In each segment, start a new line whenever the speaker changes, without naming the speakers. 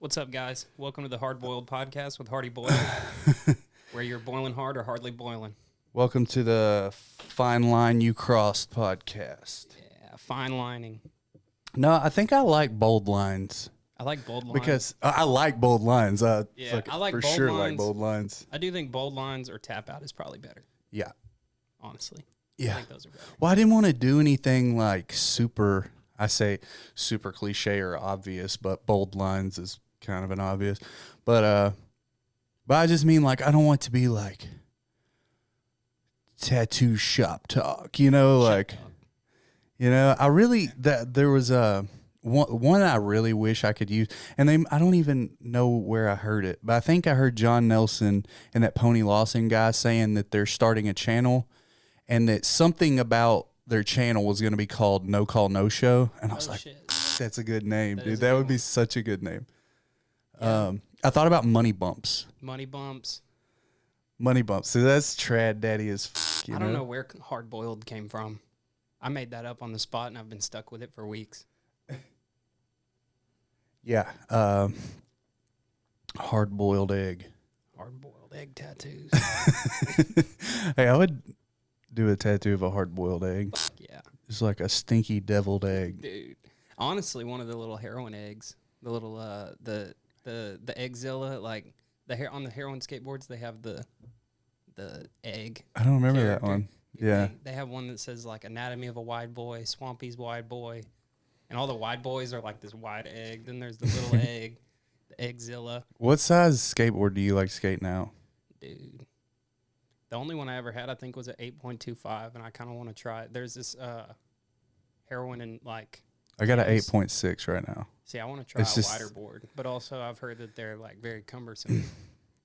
What's up, guys? Welcome to the Hard Boiled Podcast with Hardy Boyle, where you're boiling hard or hardly boiling.
Welcome to the Fine Line You Crossed podcast.
Yeah, fine lining.
No, I think I like bold lines.
I like bold lines.
Because I like bold lines.
I like
for
bold
sure
lines.
like bold lines.
I do think bold lines or Tapout is probably better,
Yeah.
honestly.
Yeah.
I think those are better.
Well, I didn't want to do anything like super cliche or obvious, but bold lines is kind of an obvious. But I just mean like I don't want to be like tattoo shop talk, I really there was one I really wish I could use, and I don't even know where I heard it, but I think I heard John Nelson and that Pony Lawson guy saying that they're starting a channel, and that something about their channel was going to be called No Call No Show, and I was like,
shit.
that's a good name, dude.
That
That would
one.
be such a good name.
Yeah.
I thought about Money Bumps.
Money bumps.
Money Bumps. So that's trad daddy as f***,
I don't know where hard boiled came from. I made that up on the spot, and I've been stuck with it for weeks.
Yeah. Hard-boiled egg.
Hard boiled egg tattoos.
Hey, I would do a tattoo of a hard-boiled egg.
Yeah.
It's like a stinky deviled egg.
Dude, honestly, one of the little heroin eggs, the little the eggzilla, like on the heroin skateboards, they have the egg.
I don't remember
character.
that one. Yeah.
They have one that says like Anatomy of a Wide Boy, Swampy's Wide Boy, and all the wide boys are like this wide egg. Then there's the little egg, the eggzilla.
What size skateboard do you like to skate now?
Dude, the only one I ever had, I think, was an 8.25, and I kind of want to try it. There's this heroin and like.
I got an
Yes.
8.6 right now.
See, I want to try
It's
a
just-
wider board, but also I've heard that they're like very cumbersome.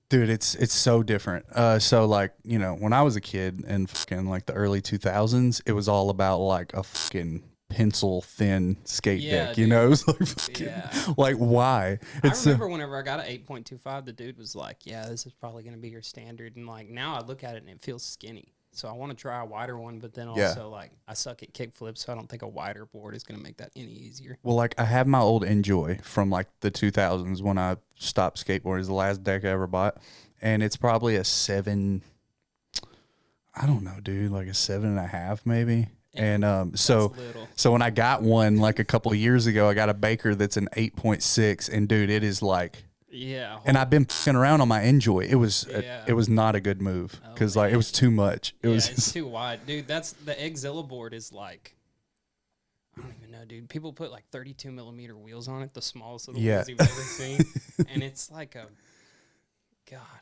Dude, it's so different. So like, when I was a kid in fucking like the early 2000s, it was all about like a fucking pencil thin skate
Yeah,
deck,
dude.
It was like fucking,
Yeah.
like why?
I remember whenever I got an 8.25, the dude was like, yeah, this is probably going to be your standard. And like now I look at it and it feels skinny. So I want to try a wider one, but then
Yeah.
also like I suck at kick flips, so I don't think a wider board is going to make that any easier.
Well, like I have my old Enjoy from like the 2000s when I stopped skateboarding. It's the last deck I ever bought, and it's probably a 7. I don't know, dude, like a 7.5 maybe. And so
little.
so when I got one like a couple of years ago, I got a Baker that's an 8.6, and dude, it is like.
Yeah.
And I've been fucking around on my Enjoy. It was
Yeah.
it was not a good move because like it
man.
was too much. It
Yeah,
was
it's too wide. Dude, that's the Eggzilla board is like, I don't even know, dude. People put like 32 millimeter wheels on it, the smallest of the
Yeah.
wheels you've ever seen. And it's like God,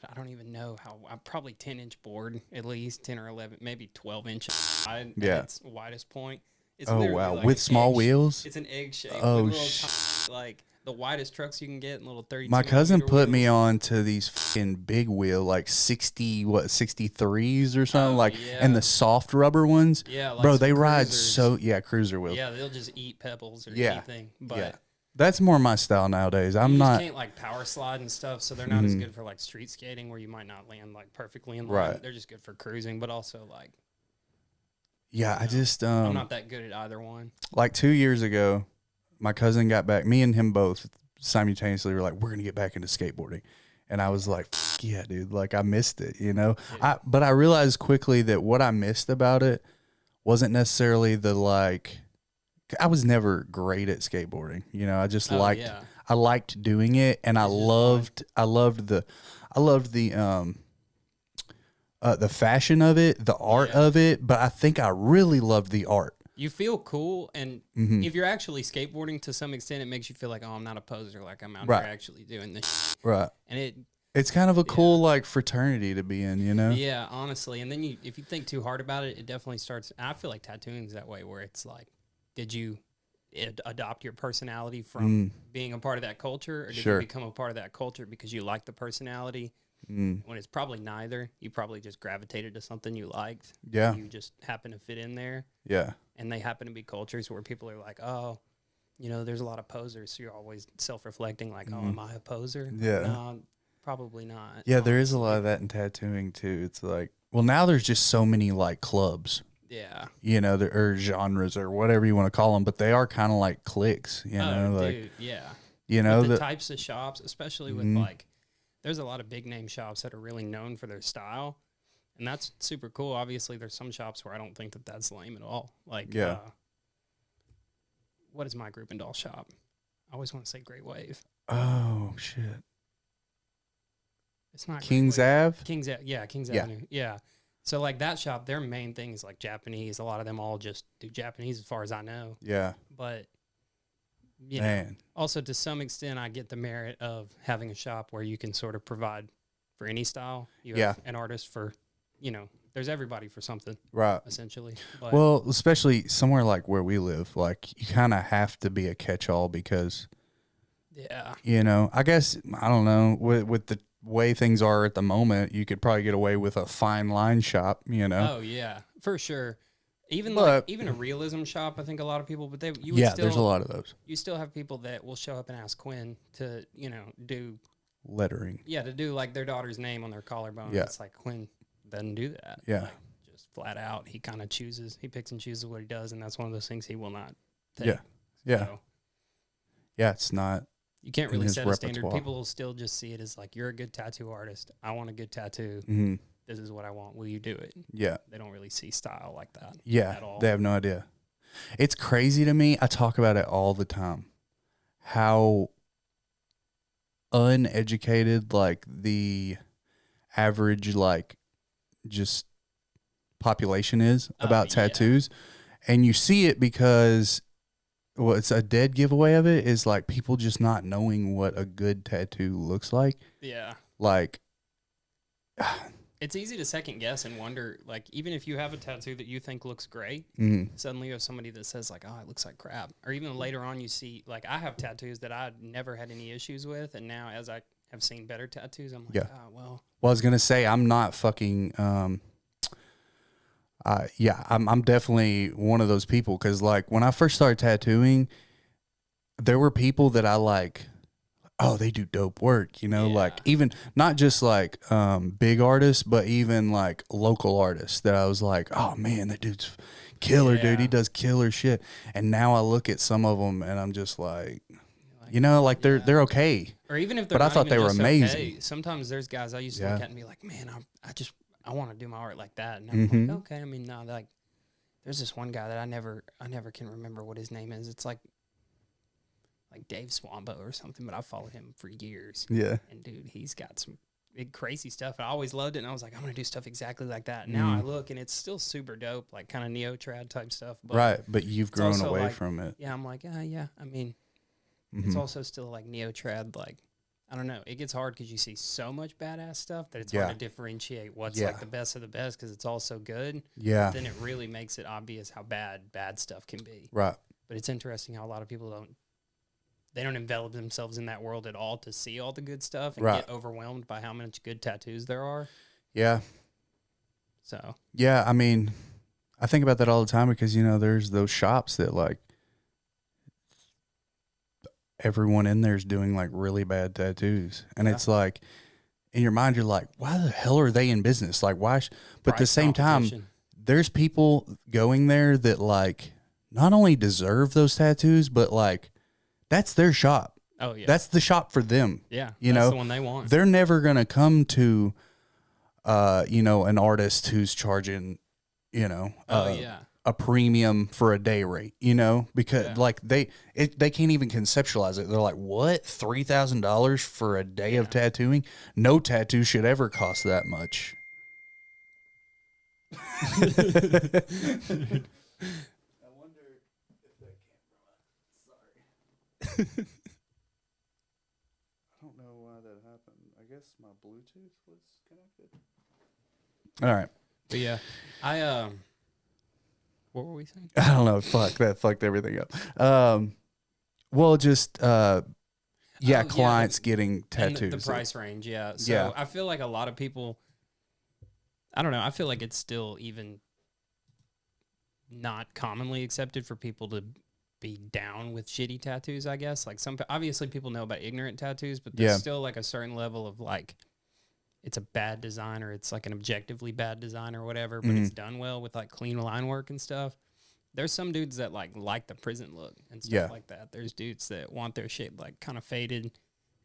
I don't even know how, probably 10-inch board, at least 10 or 11, maybe 12 inches wide
Yeah.
at its widest point. It's
Oh
literally
wow,
like
with
an
small
egg
wheels.
It's an egg shape.
Oh,
with little like the widest trucks you can get in little 32
My cousin
millimeter
put me
wheels.
on to these fucking big wheel, like 63s or something,
Oh,
like,
yeah.
and the soft rubber ones.
Yeah, like
bro,
some
they ride
cruisers.
cruiser wheels.
Yeah, they'll just eat pebbles or
Yeah.
anything. But
Yeah. That's more my style nowadays. I'm
you
not.
just can't like power slide and stuff, so they're not as good for like street skating where you might not land like perfectly in line.
Right.
They're just good for cruising, but also like
Yeah, I just
I'm not that good at either one.
like 2 years ago, my cousin got back. Me and him both simultaneously were like, "We're gonna get back into skateboarding," and I was like, "Fuck yeah, dude!" Like I missed it,
Yeah.
But I realized quickly that what I missed about it wasn't necessarily the like. I was never great at skateboarding, I just liked.
Yeah.
I liked doing it, and I
It's just
loved the fashion of it, the art
Yeah.
of it. But I think I really loved the art.
You feel cool, and
Mm-hmm.
if you're actually skateboarding to some extent, it makes you feel like, oh, I'm not a poser, like I'm out
Right.
here actually doing this.
Right.
And
It's kind of a cool like fraternity to be in,
yeah, honestly. And then if you think too hard about it, it definitely starts. I feel like tattooing is that way, where it's like, did you adopt your personality from being a part of that culture, or did
Sure.
you become a part of that culture because you like the personality? When it's probably neither. You probably just gravitated to something you liked.
Yeah.
You just happen to fit in there.
Yeah.
And they happen to be cultures where people are like, oh, there's a lot of posers. So you're always self-reflecting like, oh, am I a poser?
Yeah.
No, probably not.
Yeah, there is a lot of that in tattooing too. It's like, well, now there's just so many like clubs,
Yeah.
or genres or whatever you want to call them, but they are kind of like cliques, like,
Dude, yeah.
You know,
the types of shops, especially with like, there's a lot of big name shops that are really known for their style, and that's super cool. Obviously, there's some shops where I don't think that that's lame at all. Like, what is my group and doll shop? I always want to say Great Wave.
Oh shit!
It's not
Kings Ave.
Kings Avenue. Yeah. So like that shop, their main thing is like Japanese. A lot of them all just do Japanese, as far as I know.
Yeah.
But you know, also to some extent, I get the merit of having a shop where you can sort of provide for any style. You have an artist for, you know, there's everybody for something,
right?
Essentially. But,
well, especially somewhere like where we live, like you kind of have to be a catch-all because, you know, I guess I don't know with the way things are at the moment, you could probably get away with a fine line shop, you know.
Oh yeah, for sure. Even a realism shop, I think a lot of people, but
there's a lot of those.
You still have people that will show up and ask Quinn to, you know, do
lettering.
Yeah, to do like their daughter's name on their collarbone. Yeah. It's like Quinn doesn't do that.
Yeah.
Like, just flat out. He kind of he picks and chooses what he does, and that's one of those things he will not take.
Yeah.
So,
it's not.
You can't really set a standard. People will still just see it as like, you're a good tattoo artist. I want a good tattoo. Mm-hmm. This is what I want. Will you do it?
Yeah.
They don't really see style like that.
Yeah.
At all.
They have no idea. It's crazy to me. I talk about it all the time. How uneducated like the average like just population is about tattoos. And you see it because it's a dead giveaway of it is like people just not knowing what a good tattoo looks like.
Yeah.
Like
it's easy to second guess and wonder, like, even if you have a tattoo that you think looks great, suddenly you have somebody that says, like, oh, it looks like crap. Or even later on you see, like, I have tattoos that I never had any issues with, and now as I have seen better tattoos, I'm like, oh, well.
Well, I was going to say, I'm not fucking, I'm definitely one of those people, because, like, when I first started tattooing, there were people that I, like, oh, they do dope work, you know, like even not just like big artists, but even like local artists that I was like, oh man, that dude's killer, dude. He does killer shit. And now I look at some of them and I'm just like, you know, like they're okay.
Or even if they're
but I thought they were amazing.
Okay. Sometimes there's guys I used to look at and be like, man, I want to do my art like that. And I'm like, okay. I mean, no, like there's this one guy that I never can remember what his name is. It's like Dave Swambo or something, but I've followed him for years.
Yeah.
And dude, he's got some big crazy stuff. I always loved it, and I was like, I'm going to do stuff exactly like that. Now I look, and it's still super dope, like kind of neo-trad type stuff. But
right, but you've grown away from it.
Yeah, I'm like, yeah. I mean, it's also still like neo-trad, like, I don't know. It gets hard because you see so much badass stuff that it's hard to differentiate what's like the best of the best because it's all so good.
Yeah.
But then it really makes it obvious how bad stuff can be.
Right.
But it's interesting how a lot of people don't envelop themselves in that world at all to see all the good stuff and get overwhelmed by how much good tattoos there are.
Yeah.
So.
Yeah, I mean, I think about that all the time because, you know, there's those shops that, like, everyone in there is doing, like, really bad tattoos. And it's like, in your mind, you're like, why the hell are they in business? Like, why? But at the same time, there's people going there that, like, not only deserve those tattoos, but, like, that's their shop.
Oh, yeah.
That's the shop for them.
Yeah.
You
that's
know,
the one they want.
They're never going to come to, you know, an artist who's charging, you know, a premium for a day rate, you know, because like they can't even conceptualize it. They're like, what? $3,000 for a day of tattooing? No tattoo should ever cost that much. I don't know why that happened. I guess my Bluetooth was connected. All right.
But yeah, what were we saying?
I don't know. Fuck, that fucked everything up. Well, just clients getting tattoos.
And the price range, yeah. So I feel like a lot of people, I don't know, I feel like it's still even not commonly accepted for people to be down with shitty tattoos, I guess. Like obviously people know about ignorant tattoos, but there's still like a certain level of like, it's a bad design or it's like an objectively bad design or whatever, but it's done well with like clean line work and stuff. there's some dudes that like the prison look and stuff like that. There's dudes that want their shit like kind of faded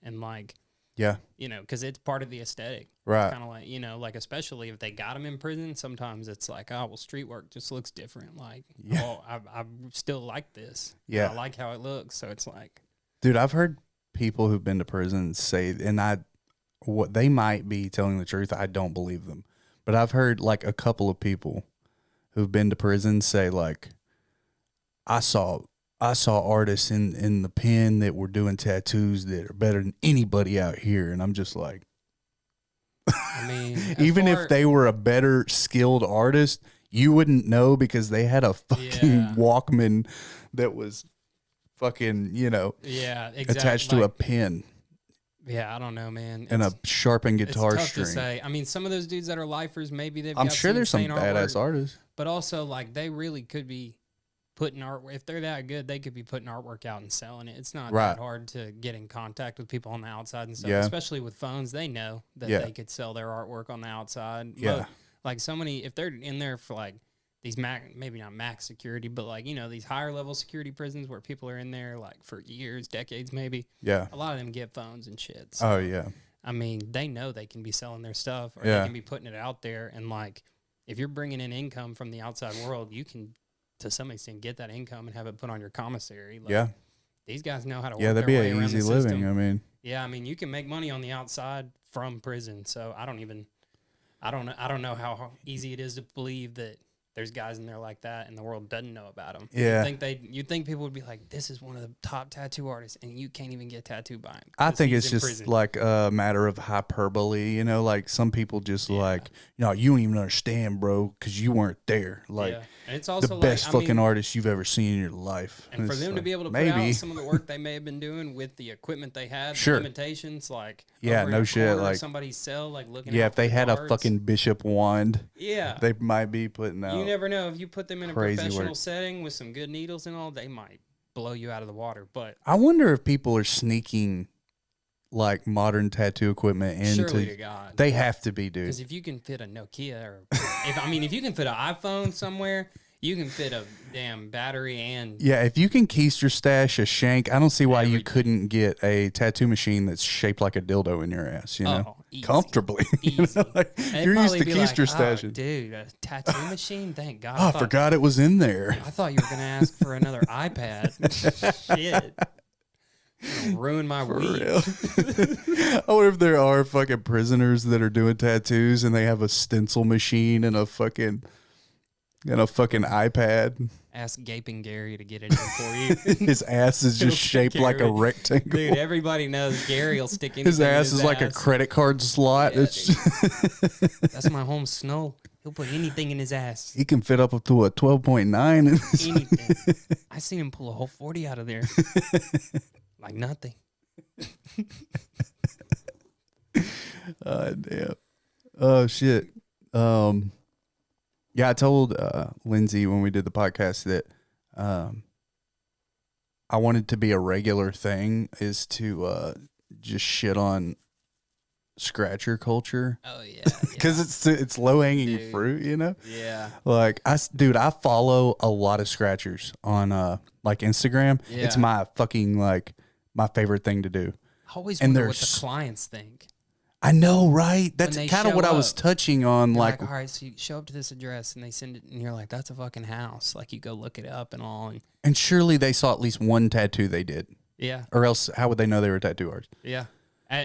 and like, you know, because it's part of the aesthetic.
Right.
Kind of like, you know, like especially if they got them in prison, sometimes it's like, oh, well, street work just looks different. Like, oh, I still like this.
Yeah.
I like how it looks. So it's like,
dude, I've heard people who've been to prison say, and what they might be telling the truth. I don't believe them, but I've heard like a couple of people who've been to prison say like, I saw artists in the pen that were doing tattoos that are better than anybody out here. And I'm just like,
I mean,
even if they were a better skilled artist, you wouldn't know because they had a fucking Walkman that was fucking, you know, attached to a pen.
Yeah, I don't know, man.
And a sharpened guitar
it's tough
string.
To say. I mean, some of those dudes that are lifers, maybe they've.
I'm
got
sure there's some
insane
badass
artwork,
artists,
but also like they really could be putting art. If they're that good, they could be putting artwork out and selling it. It's not that hard to get in contact with people on the outside and stuff. Especially with phones, they know that they could sell their artwork on the outside.
Yeah,
like so many. If they're in there for like these maybe not max security, but like, you know, these higher level security prisons where people are in there like for years, decades, maybe.
Yeah.
A lot of them get phones and shit. So,
oh yeah.
I mean, they know they can be selling their stuff or they can be putting it out there. And like, if you're bringing in income from the outside world, you can, to some extent, get that income and have it put on your commissary. Like, these guys know how to work
that'd
their
be
way
an easy
around the
living.
system.
I mean,
I mean, you can make money on the outside from prison. So I don't know how easy it is to believe that there's guys in there like that and the world doesn't know about them.
Yeah.
You'd think people would be like, this is one of the top tattoo artists and you can't even get tattooed by him.
I think it's just
prison.
like a matter of hyperbole, you know, like some people just like, you know, you don't even understand, bro, because you weren't there. Like,
and it's also
the best
like,
fucking artist you've ever seen in your life.
And for them to be able to put out some of the work they may have been doing with the equipment they had, the limitations, like,
no shit, like
somebody's cell, like looking
if they had a fucking bishop wand, they might be putting out.
You never know. If you put them in a professional setting with some good needles and all, they might blow you out of the water. But
I wonder if people are sneaking like modern tattoo equipment into.
Surely to God,
they have to be, dude.
Because if you can fit a Nokia, or if you can fit an iPhone somewhere, you can fit a damn battery and
if you can keister stash a shank, I don't see why you couldn't get a tattoo machine that's shaped like a dildo in your ass. You know, comfortably.
Easy.
You know, like, you're used to keister stashing,
dude. A tattoo machine? Thank God.
I forgot it was in there.
I thought you were gonna ask for another iPad. Shit. Ruin my week.
I wonder if there are fucking prisoners that are doing tattoos and they have a stencil machine and a fucking iPad.
Ask Gaping Gary to get it in for you.
His ass is just shaped like a rectangle.
Dude, everybody knows Gary will stick anything
his ass is like a credit card slot.
Yeah, that's my home Snow. He'll put anything in his ass.
He can fit up to a 12.9.
Anything. I seen him pull a whole 40 out of there. Like nothing.
Damn. Oh, shit. Yeah, I told Lindsay when we did the podcast that I wanted to be a regular thing is to just shit on scratcher culture.
Oh yeah,
because it's low hanging fruit, you know.
Yeah,
like I follow a lot of scratchers on like Instagram.
Yeah.
It's my fucking like my favorite thing to do.
I always wonder what the clients think.
I know, right? That's kind of what I was touching on. Like,
all right, so you show up to this address and they send it, and you're like, that's a fucking house. Like, you go look it up and all.
And surely they saw at least one tattoo they did.
Yeah.
Or else, how would they know they were tattoo artists?
Yeah.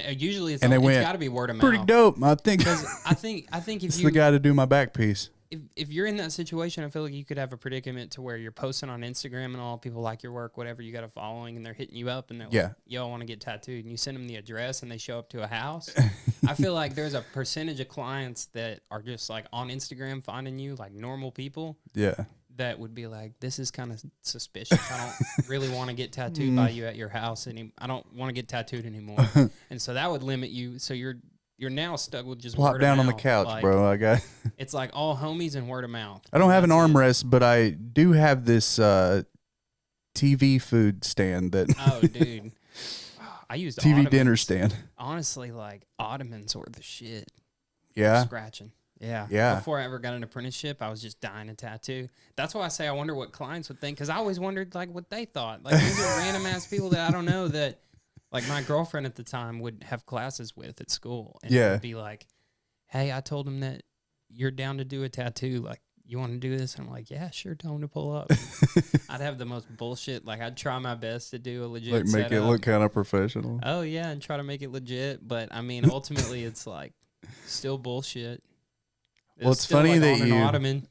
Usually, it's got to be word of mouth.
Pretty dope, I think.
Because I think if
it's the guy to do my back piece.
If you're in that situation, I feel like you could have a predicament to where you're posting on Instagram and all, people like your work, whatever, you got a following, and they're hitting you up, and they're like, yo, I want to get tattooed, and you send them the address, and they show up to a house. I feel like there's a percentage of clients that are just, like, on Instagram finding you, like, normal people.
Yeah.
That would be like, this is kind of suspicious. I don't really want to get tattooed by you at your house. I don't want to get tattooed anymore. And so that would limit you. So you're now stuck with just
plop
word
down
of
on the
mouth.
couch,
like,
bro. I got.
It's like all homies and word of mouth.
I don't have an armrest, but I do have this TV food stand that.
Oh, dude, I used
TV
ottomans.
Dinner stand.
Honestly, like ottomans were the shit.
Yeah,
scratching. Yeah.
Yeah.
Before I ever got an apprenticeship, I was just dying to tattoo. That's why I say I wonder what clients would think, because I always wondered like what they thought. Like these are random ass people that I don't know that, like my girlfriend at the time would have classes with at school, and it would be like, "Hey, I told him that you're down to do a tattoo. Like, you want to do this?" And I'm like, "Yeah, sure, tell him to pull up." I'd have the most bullshit. Like I'd try my best to do a legit
like make
setup.
it look kind of professional.
Oh yeah, and try to make it legit. But I mean, ultimately, it's like still bullshit.
Well, it's funny
like
that
on an
you.
ottoman.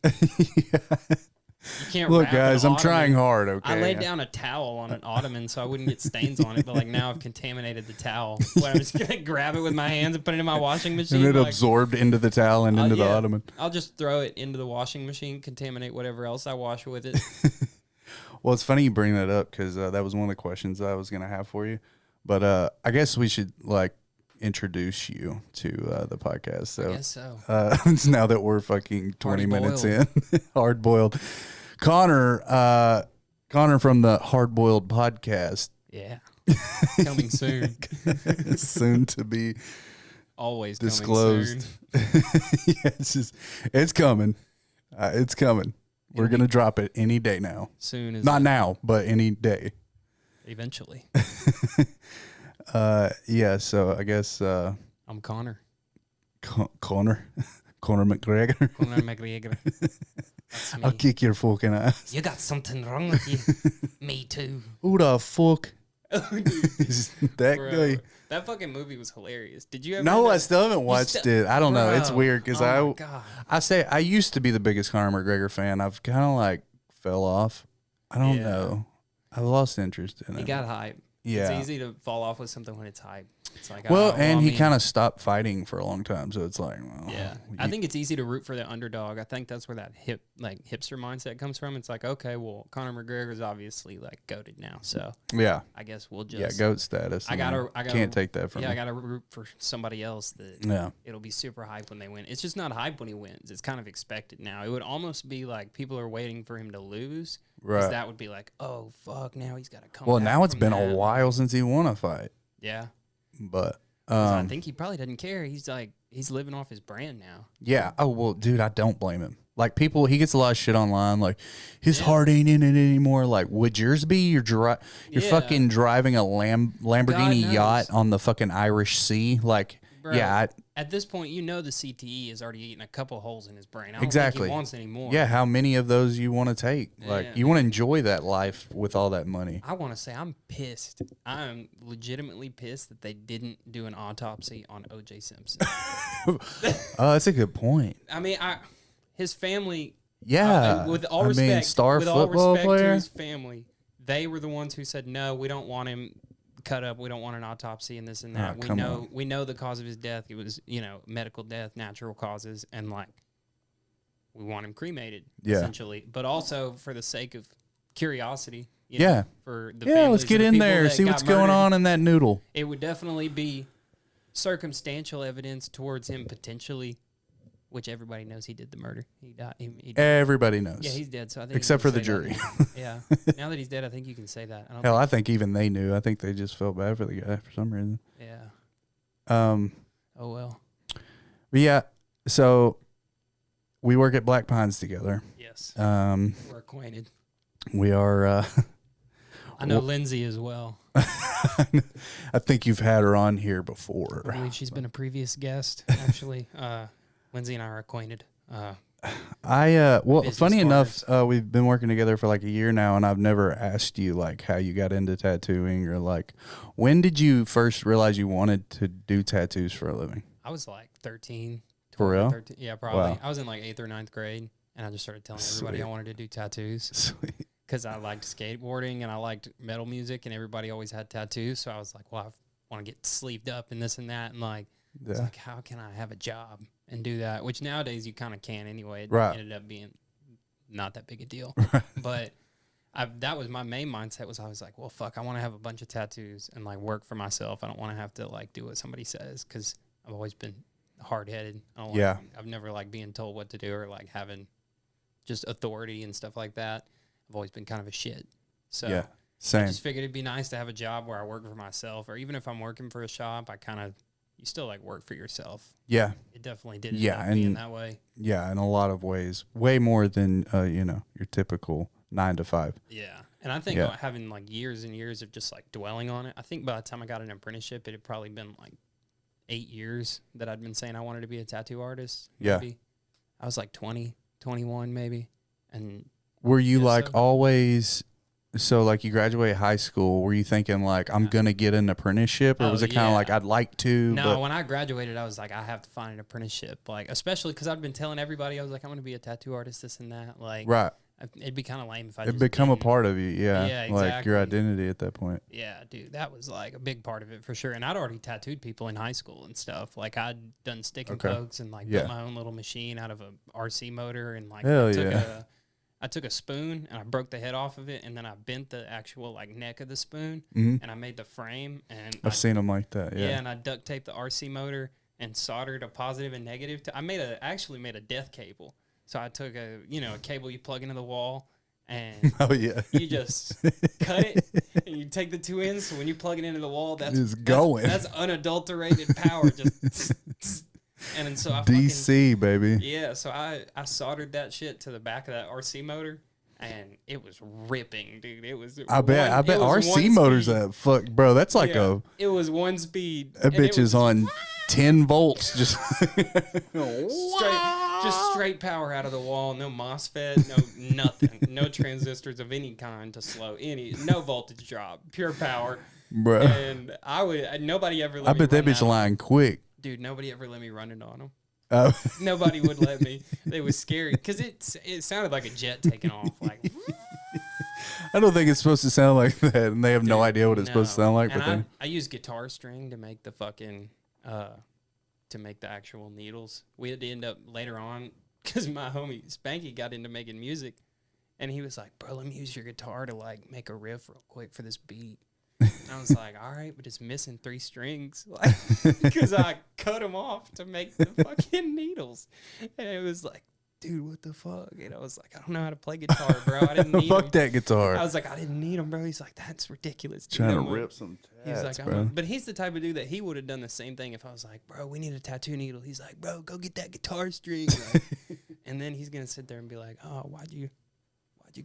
You can't
Look,
wrap
guys,
an
I'm trying
ottoman.
hard. Okay.
I laid down a towel on an ottoman so I wouldn't get stains on it, but like now I've contaminated the towel. What, I'm just gonna grab it with my hands and put it in my washing machine.
And it
like,
absorbed into the towel and into the ottoman.
I'll just throw it into the washing machine, contaminate whatever else I wash with it.
Well, it's funny you bring that up because that was one of the questions I was gonna have for you. But I guess we should like introduce you to the podcast. So
I guess so.
now that we're fucking 20 minutes in,
Hard-boiled.
hard boiled. Connor from the Hard Boiled podcast.
Yeah. Coming soon.
Soon to be
Always
disclosed.
coming soon.
Yeah, it's coming. It's coming. We're gonna drop it any day now.
Soon is
Not now, but any day.
eventually.
Yeah. So I guess
I'm Connor.
Connor McGregor.
Connor McGregor. That's me.
I'll kick your fucking ass.
You got something wrong with you. Me too.
Who the fuck is that
Bro,
guy?
that fucking movie was hilarious. Did you ever?
No, I still haven't watched it. I don't know. It's
Bro.
weird because
Oh my God.
I say I used to be the biggest Conor McGregor fan. I've kind of like fell off. I don't
Yeah.
know. I lost interest in it.
He got hype.
Yeah.
It's easy to fall off with something when it's hype. It's like,
Well,
oh,
and
I
he
mean,
kind of stopped fighting for a long time, so it's like, well,
yeah. I think it's easy to root for the underdog. I think that's where that hipster mindset comes from. It's like, okay, well, Conor McGregor's obviously like goated now, so
yeah,
I guess we'll just
goat status.
I gotta
can't take that from
I
me.
gotta root for somebody else that
Yeah,
it'll be super hype when they win. It's just not hype when he wins. It's kind of expected now. It would almost be like people are waiting for him to lose.
right.
That would be like, oh fuck, now he's got to come.
Well,
back
now it's
from
been
that.
a while since he won a fight,
Yeah,
but
'cause I think he probably doesn't care. He's living off his brand now.
yeah. Oh well, dude, I don't blame him. Like people, he gets a lot of shit online. Like his
Yeah.
heart ain't in it anymore. Like would yours be? You're
Yeah.
fucking driving a Lamborghini
knows.
yacht on the fucking Irish Sea. Like
Bro,
yeah,
at this point, you know the CTE is already eating a couple holes in his brain. I don't
Exactly.
think he wants any more.
yeah. How many of those you want to take? Like
Yeah,
you want to enjoy that life with all that money.
I want to say I'm pissed. I'm legitimately pissed that they didn't do an autopsy on O.J. Simpson.
Oh, that's a good point.
I mean, his family.
Yeah,
With all respect,
star
with all
football
respect to
player.
his family, they were the ones who said no. We don't want him cut up. We don't want an autopsy and this and that.
Oh, come on.
We know the cause of his death. It was medical death, natural causes, and like we want him cremated essentially. But also for the sake of curiosity.
Yeah.
For the
Yeah,
families
let's
of
get
the
in
people
there,
that
see
got
what's going
murdered.
on in that noodle.
It would definitely be circumstantial evidence towards him potentially, which everybody knows he did the murder. He died. He died.
Everybody knows.
Yeah, he's dead. So I think
Except
you
for
can
the
say
jury.
that now. Yeah. Now that he's dead, I think you can say that. I don't
Hell, I think even they knew. I think they just felt bad for the guy for some reason.
Yeah.
Um,
Oh well.
but yeah, so we work at Black Pines together.
Yes.
We're
acquainted.
We are.
I know Lindsay as well.
I think you've had her on here
I
before.
believe she's been a previous guest. Actually, Lindsay and I are acquainted.
Well,
Business
funny enough,
partners.
we've been working together for like a year now, and I've never asked you like how you got into tattooing or like when did you first realize you wanted to do tattoos for a living?
I was like 13.
For
12 or
real?
13. Yeah, probably.
Wow.
I was in like 8th or 9th grade, and I just started telling everybody
Sweet.
I wanted to do tattoos
Sweet.
because I liked skateboarding and I liked metal music, and everybody always had tattoos. So I was like, well, I want to get sleeved up and this and that, and like, it's
Yeah.
like, how can I have a job and do that? Which nowadays you kind of can anyway. It
Right.
ended up being not that big a deal. But that was my main mindset was I was like, well, fuck, I want to have a bunch of tattoos and like work for myself. I don't want to have to like do what somebody says because I've always been hard-headed. I don't
Yeah.
like, I've never like being told what to do or like having just authority and stuff like that. I've always been kind of a shit. So
Yeah.
I
Same.
just figured it'd be nice to have a job where I work for myself, or even if I'm working for a shop, I kind of you still like work for yourself.
Yeah.
It definitely did end up being that way.
Yeah, in a lot of ways. Way more than, your typical 9 to 5.
Yeah. And I think having like years and years of just like dwelling on it, I think by the time I got an apprenticeship, it had probably been like 8 years that I'd been saying I wanted to be a tattoo artist. Maybe. Yeah. I was like 20, 21 maybe. And
were you always, so like you graduated high school, were you thinking like, I'm going to get an apprenticeship, or was it kind of like, I'd like to?
No, when I graduated, I was like, I have to find an apprenticeship. Like, especially because I'd been telling everybody, I was like, I'm going to be a tattoo artist, this and that. Like,
right.
It'd be kind of lame if I
It'd become
didn't.
A part of you. Yeah.
Yeah, exactly.
Like your identity at that point.
Yeah, dude, that was like a big part of it for sure. And I'd already tattooed people in high school and stuff. Like I'd done stick and pokes and like built my own little machine out of a RC motor. And like I took a spoon and I broke the head off of it, and then I bent the actual like neck of the spoon, and I made the frame. And
I've seen them like that. Yeah.
Yeah, and I duct taped the RC motor and soldered a positive and negative. I actually made a death cable. So I took a cable you plug into the wall, and you just cut it, and you take the 2 ends. So when you plug it into the wall, that's unadulterated power. And then so I
DC, baby.
Yeah, so I soldered that shit to the back of that RC motor, and it was ripping, dude. It was. I bet
RC motors bro. That's like
It was 1 speed.
That bitch is on 10 volts, just
straight power out of the wall. No MOSFET, no nothing, no transistors of any kind to slow no voltage drop, pure power,
bro.
And nobody ever. I
bet that bitch line quick.
Dude, nobody ever let me run it on them. Nobody would let me. They was scary because it sounded like a jet taking off. Like,
I don't think it's supposed to sound like that, and they have no idea what it's supposed to sound like.
And I used guitar string to make the fucking to make the actual needles. We had to end up later on because my homie Spanky got into making music, and he was like, "Bro, let me use your guitar to like make a riff real quick for this beat." And I was like, all right, but it's missing 3 strings, like, because I cut them off to make the fucking needles. And it was like, dude, what the fuck? And I was like, I don't know how to play guitar, bro. I didn't need
Fuck that guitar.
I was like, I didn't need them, bro. He's like, that's ridiculous.
Trying to rip some tats,
he's like,
bro.
But he's the type of dude that he would have done the same thing if I was like, bro, we need a tattoo needle. He's like, bro, go get that guitar string. Like, and then he's going to sit there and be like, oh, why'd you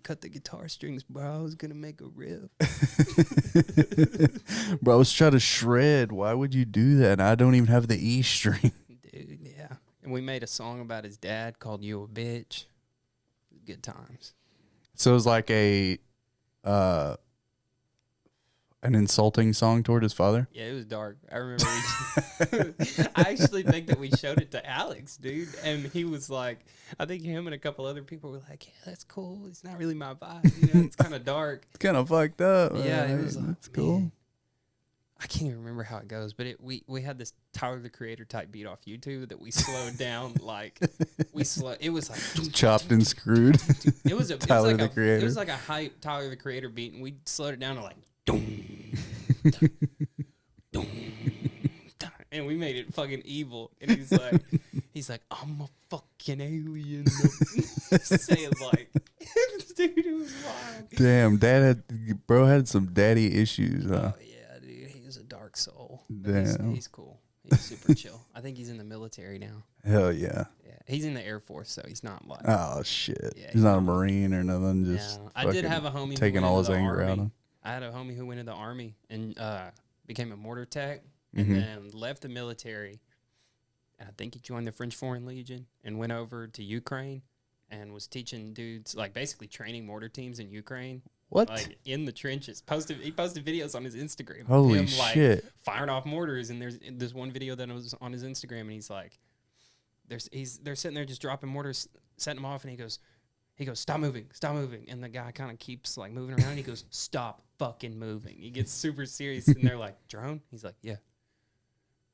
cut the guitar strings, bro? I was going to make a riff.
Bro, I was trying to shred. Why would you do that? I don't even have the E string.
Dude, yeah. And we made a song about his dad called You a Bitch. Good times.
So it was like an insulting song toward his father?
Yeah, it was dark. I remember I actually think that we showed it to Alex, dude. And he was like, I think him and a couple other people were like, yeah, that's cool. It's not really my vibe. It's kind of dark.
It's kind of fucked up.
Yeah, it was like,
that's cool.
Man. I can't even remember how it goes, but we had this Tyler the Creator type beat off YouTube that we slowed down. Like, it was like
chopped and screwed.
It was
Tyler the Creator.
It was like a hype Tyler the Creator beat, and we slowed it down to like, and we made it fucking evil. And he's like, I'm a fucking alien. Saying like, dude, it was wild.
Damn, bro had some daddy issues, huh?
Oh yeah, dude, he was a dark soul.
Damn,
he's cool. He's super chill. I think he's in the military now.
Hell yeah.
Yeah, he's in the Air Force, so he's not like.
Oh shit. Yeah, he's not a Marine or nothing. Just
I did have a homie
taking all his anger out of him.
I had a homie who went in the Army and became a mortar tech, and then left the military. And I think he joined the French Foreign Legion and went over to Ukraine and was teaching dudes, like basically training mortar teams in Ukraine.
What?
Like in the trenches. He posted videos on his Instagram.
Holy
him,
shit.
Like, firing off mortars. And there's this one video that was on his Instagram, and he's like, they're sitting there just dropping mortars, setting them off, and he goes, stop moving. And the guy kind of keeps like moving around. And he goes, stop fucking moving. He gets super serious, and they're like, drone? He's like, yeah.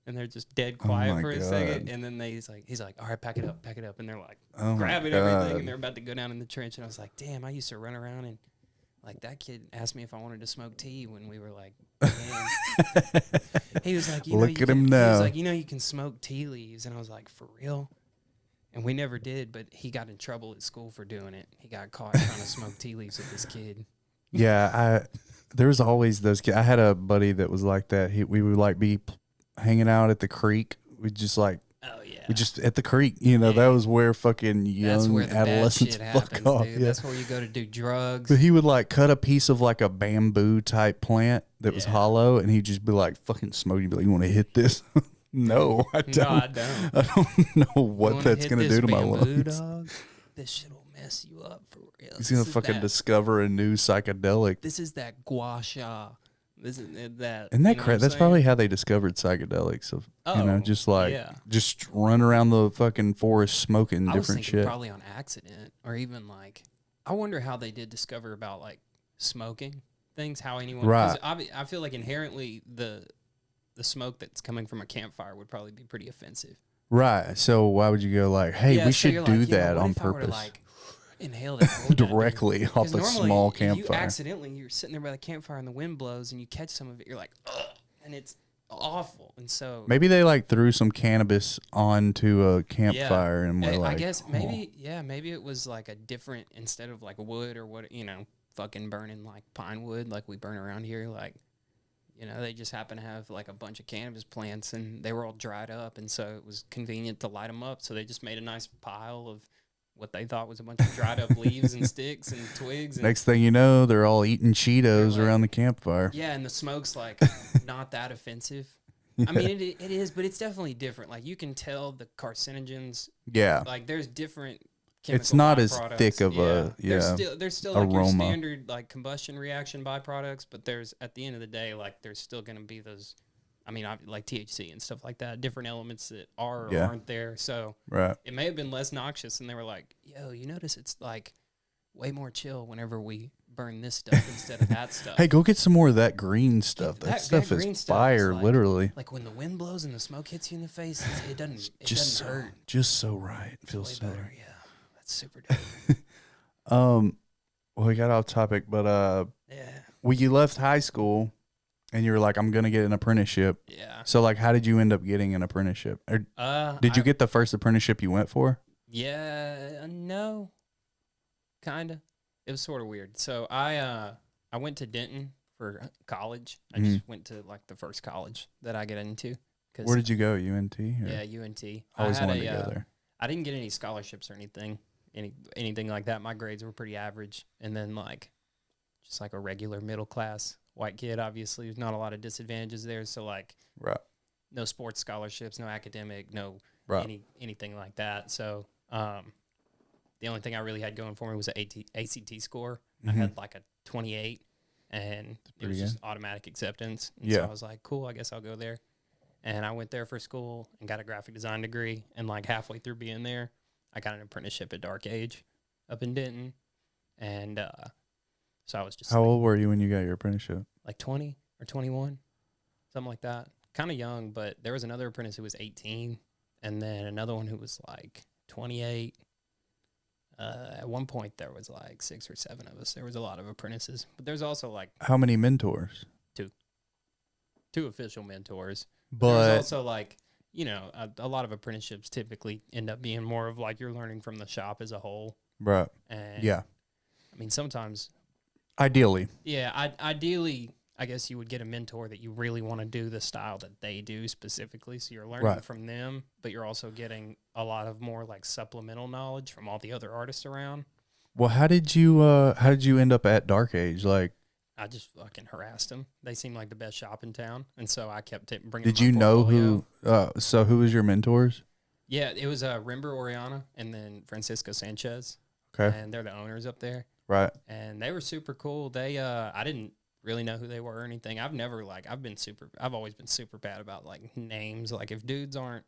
And they're just dead quiet for a second. And then he's like, all right, pack it up. And they're like, grabbing everything, and they're about to go down in the trench. And I was like, damn, I used to run around, and like that kid asked me if I wanted to smoke tea when we were like, he was like,
look at him now.
He was like, you can smoke tea leaves. And I was like, for real? And we never did, but he got in trouble at school for doing it. He got caught trying to smoke tea leaves with this kid.
Yeah, there was always those kids. I had a buddy that was like that. We would like be hanging out at the creek. We just like.
Oh yeah.
We just at the creek, you know, that was where fucking young
where the
adolescents
bad
fuck
shit happens,
off.
dude.
Yeah.
That's where you go to do drugs.
But he would like cut a piece of like a bamboo type plant that was hollow, and he'd just be like, fucking smoke. He'd be like, you want to hit this? No, I don't.
No, I don't.
I don't know what that's going to do to my lungs.
Dog? This shit will mess you up for real.
He's going to fucking discover a new psychedelic.
This is that gua sha. This is that.
Isn't that crazy? That's probably how they discovered psychedelics. Of you know, just like just run around the fucking forest smoking different shit.
Probably on accident, or even like, I wonder how they did discover about like smoking things. How anyone?
Right.
I feel like inherently the smoke that's coming from a campfire would probably be pretty offensive.
Right. So why would you go like, hey, we should do that on purpose?
Inhale that
directly off a small campfire.
You're sitting there by the campfire and the wind blows and you catch some of it. You're like, ugh, and it's awful. And so
maybe they like threw some cannabis onto a campfire and were like,
I guess maybe maybe it was like a different, instead of like wood or what, you know, fucking burning like pine wood like we burn around here, like, you know, they just happen to have like a bunch of cannabis plants and they were all dried up, and so it was convenient to light them up. So they just made a nice pile of what they thought was a bunch of dried up leaves and sticks and twigs. And
next thing you know, they're all eating Cheetos around the campfire.
Yeah, and the smoke's like not that offensive. I mean, it is, but it's definitely different. Like you can tell the carcinogens.
Yeah.
Like there's different chemical
it's not as
byproducts.
thick of a
There's still like
aroma.
your standard like combustion reaction byproducts, but there's at the end of the day, like there's still going to be those. I mean, like THC and stuff like that, different elements that are or aren't there. So it may have been less noxious, and they were like, yo, you notice it's like way more chill whenever we burn this stuff instead of that stuff.
Hey, go get some more of that green stuff. That stuff is fire, like, literally.
Like when the wind blows and the smoke hits you in the face, it doesn't hurt.
Just so right. It feels so
better. Yeah, that's super dope.
Well, we got off topic, but when you left high school, and you were like, I'm going to get an apprenticeship.
Yeah.
So, like, how did you end up getting an apprenticeship? Or did you get the first apprenticeship you went for?
Yeah, no. Kind of. It was sort of weird. So, I went to Denton for college. I just went to, like, the first college that I got into.
Where did you go? UNT? Or?
Yeah, UNT.
I always wanted to go there.
I didn't get any scholarships or anything like that. My grades were pretty average. And then, like, just like a regular middle class white kid, obviously. There's not a lot of disadvantages there. So, like, no sports scholarships, no academic, no anything like that. So, the only thing I really had going for me was an ACT score. I had like a 28, and it was just automatic acceptance. And so I was like, cool, I guess I'll go there. And I went there for school and got a graphic design degree. And like halfway through being there, I got an apprenticeship at Dark Age up in Denton. And so I was just
How old were you when you got your apprenticeship?
Like 20 or 21, something like that. Kind of young, but there was another apprentice who was 18, and then another one who was like 28. At one point, there was like 6 or 7 of us. There was a lot of apprentices, but there's also like...
How many mentors?
2 official mentors.
But
there's also like, you know, a lot of apprenticeships typically end up being more of like you're learning from the shop as a whole.
Right.
And
yeah.
I mean, sometimes...
Ideally.
Yeah, ideally, I guess you would get a mentor that you really want to do the style that they do specifically. So you're learning from them, but you're also getting a lot of more like supplemental knowledge from all the other artists around.
Well, how did you end up at Dark Age? Like,
I just fucking harassed them. They seemed like the best shop in town, and so I kept bringing.
Did you know who? So who was your mentors?
Yeah, it was Rember Orellana and then Francisco Sanchez.
Okay,
and they're the owners up there.
Right.
And they were super cool. They I didn't really know who they were or anything. I've always been super bad about like names. Like if dudes aren't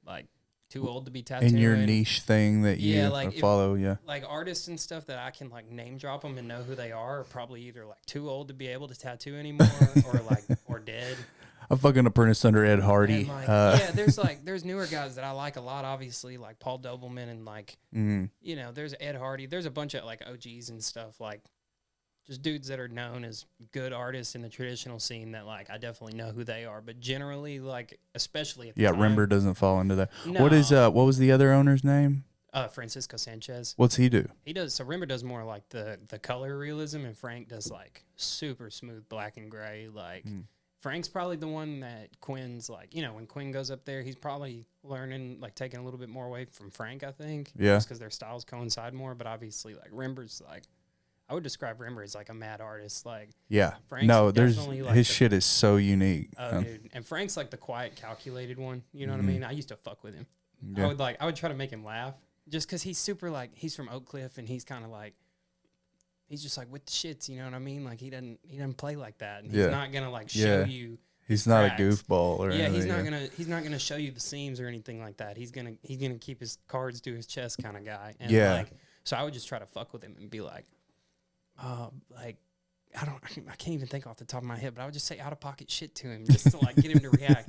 like too old to be tattooing.
In your niche thing that you follow,
like artists and stuff that I can like name drop them and know who they are probably either like too old to be able to tattoo anymore or dead.
A fucking apprentice under Ed Hardy.
And there's newer guys that I like a lot, obviously, like Paul Dobleman and like, you know, there's Ed Hardy. There's a bunch of like OGs and stuff, like just dudes that are known as good artists in the traditional scene that like I definitely know who they are. But generally, like, especially at the time,
Rember doesn't fall into that.
No.
What was the other owner's name?
Francisco Sanchez.
What's he do?
Rember does more like the color realism, and Frank does like super smooth black and gray, like Frank's probably the one that Quinn's like, you know, when Quinn goes up there, he's probably learning, like taking a little bit more away from Frank, I think.
Yeah.
Just because their styles coincide more. But obviously, like, Rember's like, I would describe Rember as like a mad artist. Like,
yeah.
Frank's
No,
definitely like
his shit is so unique.
Oh, dude. And Frank's like the quiet, calculated one. You know what I
Mm-hmm.
mean? I used to fuck with him.
Yeah.
I would try to make him laugh just because he's super like, he's from Oak Cliff and he's kind of like, he's just like with the shits, you know what I mean? Like he doesn't play like that. And he's not going to like show you.
He's not
cracks.
a goofball or
yeah,
anything.
he's not gonna show you the seams or anything like that. He's gonna keep his cards to his chest kind of guy. And like, so I would just try to fuck with him and be like, like I can't even think off the top of my head, but I would just say out of pocket shit to him just to like get him to react,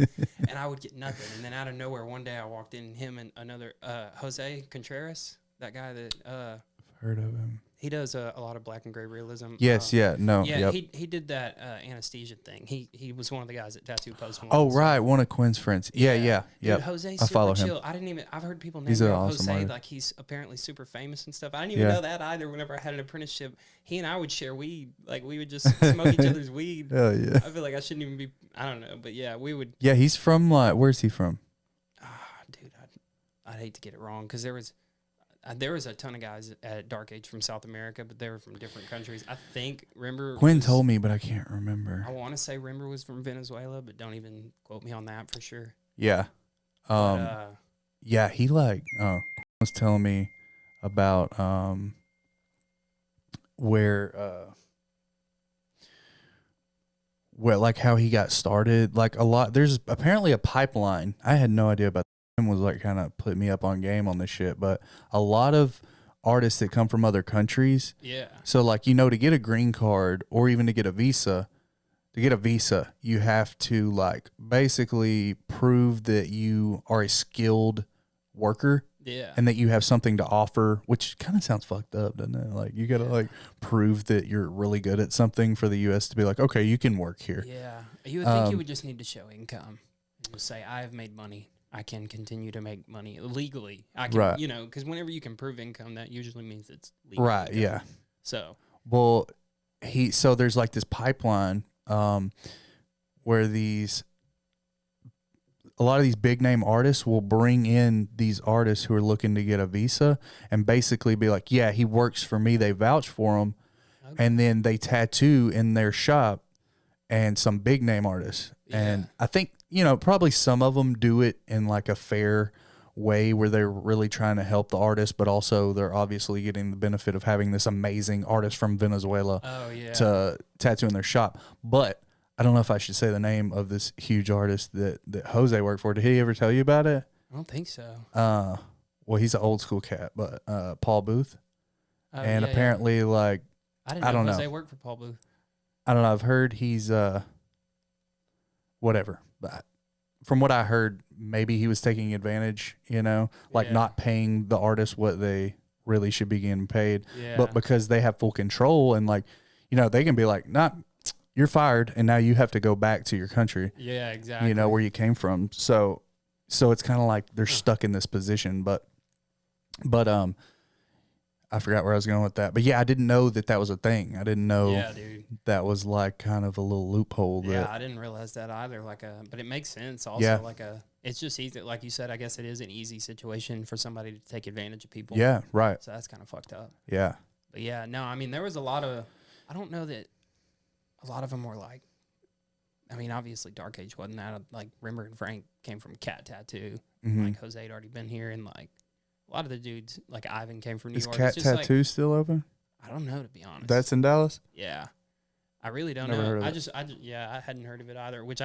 and I would get nothing. And then out of nowhere, one day I walked in, him and another Jose Contreras, that guy that
I've heard of him.
he does a lot of black and gray realism.
Yes,
yeah,
yep.
he did that anesthesia thing. He was one of the guys at Tattooed Post Malone.
Oh, right, one of Quinn's friends. Yeah.
Dude, Jose's
I follow
super chill.
him.
I've heard people name
He's an awesome
Jose
artist.
like he's apparently super famous and stuff. I didn't even know that either. Whenever I had an apprenticeship, he and I would share weed. Like we would just smoke each other's weed.
Oh yeah.
I feel like I shouldn't even be. I don't know, but yeah, we would.
Yeah, he's from like, where's he from?
Dude, I'd hate to get it wrong because there was a ton of guys at Dark Age from South America, but they were from different countries. I think Rember.
Quinn told me, but I can't remember.
I want to say Rember was from Venezuela, but don't even quote me on that for sure.
Yeah. Yeah, he like was telling me about where like how he got started. Like a lot, there's apparently a pipeline. I had no idea about. Was like kind of put me up on game on this shit, but a lot of artists that come from other countries.
Yeah.
So like, you know, to get a green card or even to get a visa, you have to like basically prove that you are a skilled worker.
Yeah.
And that you have something to offer, which kind of sounds fucked up, doesn't it? Like you got to like prove that you're really good at something for the US to be like, okay, you can work here.
Yeah. You would think you would just need to show income and just say, I have made money. I can continue to make money legally. I can, you know, because whenever you can prove income, that usually means it's legal.
Right.
Income.
Yeah.
So,
well, so there's like this pipeline where a lot of these big name artists will bring in these artists who are looking to get a visa and basically be like, yeah, he works for me. They vouch for him. Okay. And then they tattoo in their shop and some big name artists. Yeah. And I think, you know, probably some of them do it in like a fair way where they're really trying to help the artist, but also they're obviously getting the benefit of having this amazing artist from Venezuela to tattoo in their shop. But I don't know if I should say the name of this huge artist that Jose worked for. Did he ever tell you about it?
I don't think so.
Well, he's an old school cat, but Paul Booth. And apparently, like,
I don't know. Jose worked for Paul Booth.
I don't know. I've heard he's whatever. But from what I heard, maybe he was taking advantage, you know, like not paying the artist what they really should be getting paid. Yeah. But because they have full control and like, you know, they can be like, nah, you're fired and now you have to go back to your country.
Yeah, exactly.
You know, where you came from. So it's kind of like they're stuck in this position, but I forgot where I was going with that. But yeah, I didn't know that was a thing. I didn't know that was like kind of a little loophole.
Yeah, I didn't realize that either. But it makes sense also. It's just easy. Like you said, I guess it is an easy situation for somebody to take advantage of people.
Yeah, right.
So that's kind of fucked up.
Yeah.
But yeah, no, I mean, there was a lot of, I don't know that a lot of them were like, I mean, obviously Dark Age wasn't that. Like Rember and Frank came from Cat Tattoo. Mm-hmm. Like Jose had already been here, and like a lot of the dudes, like Ivan, came from New York.
Is Cat Tattoo like, still open?
I don't know, to be honest.
That's in Dallas?
Yeah. I really don't
Never
know.
Heard of
it. I hadn't heard of it either, which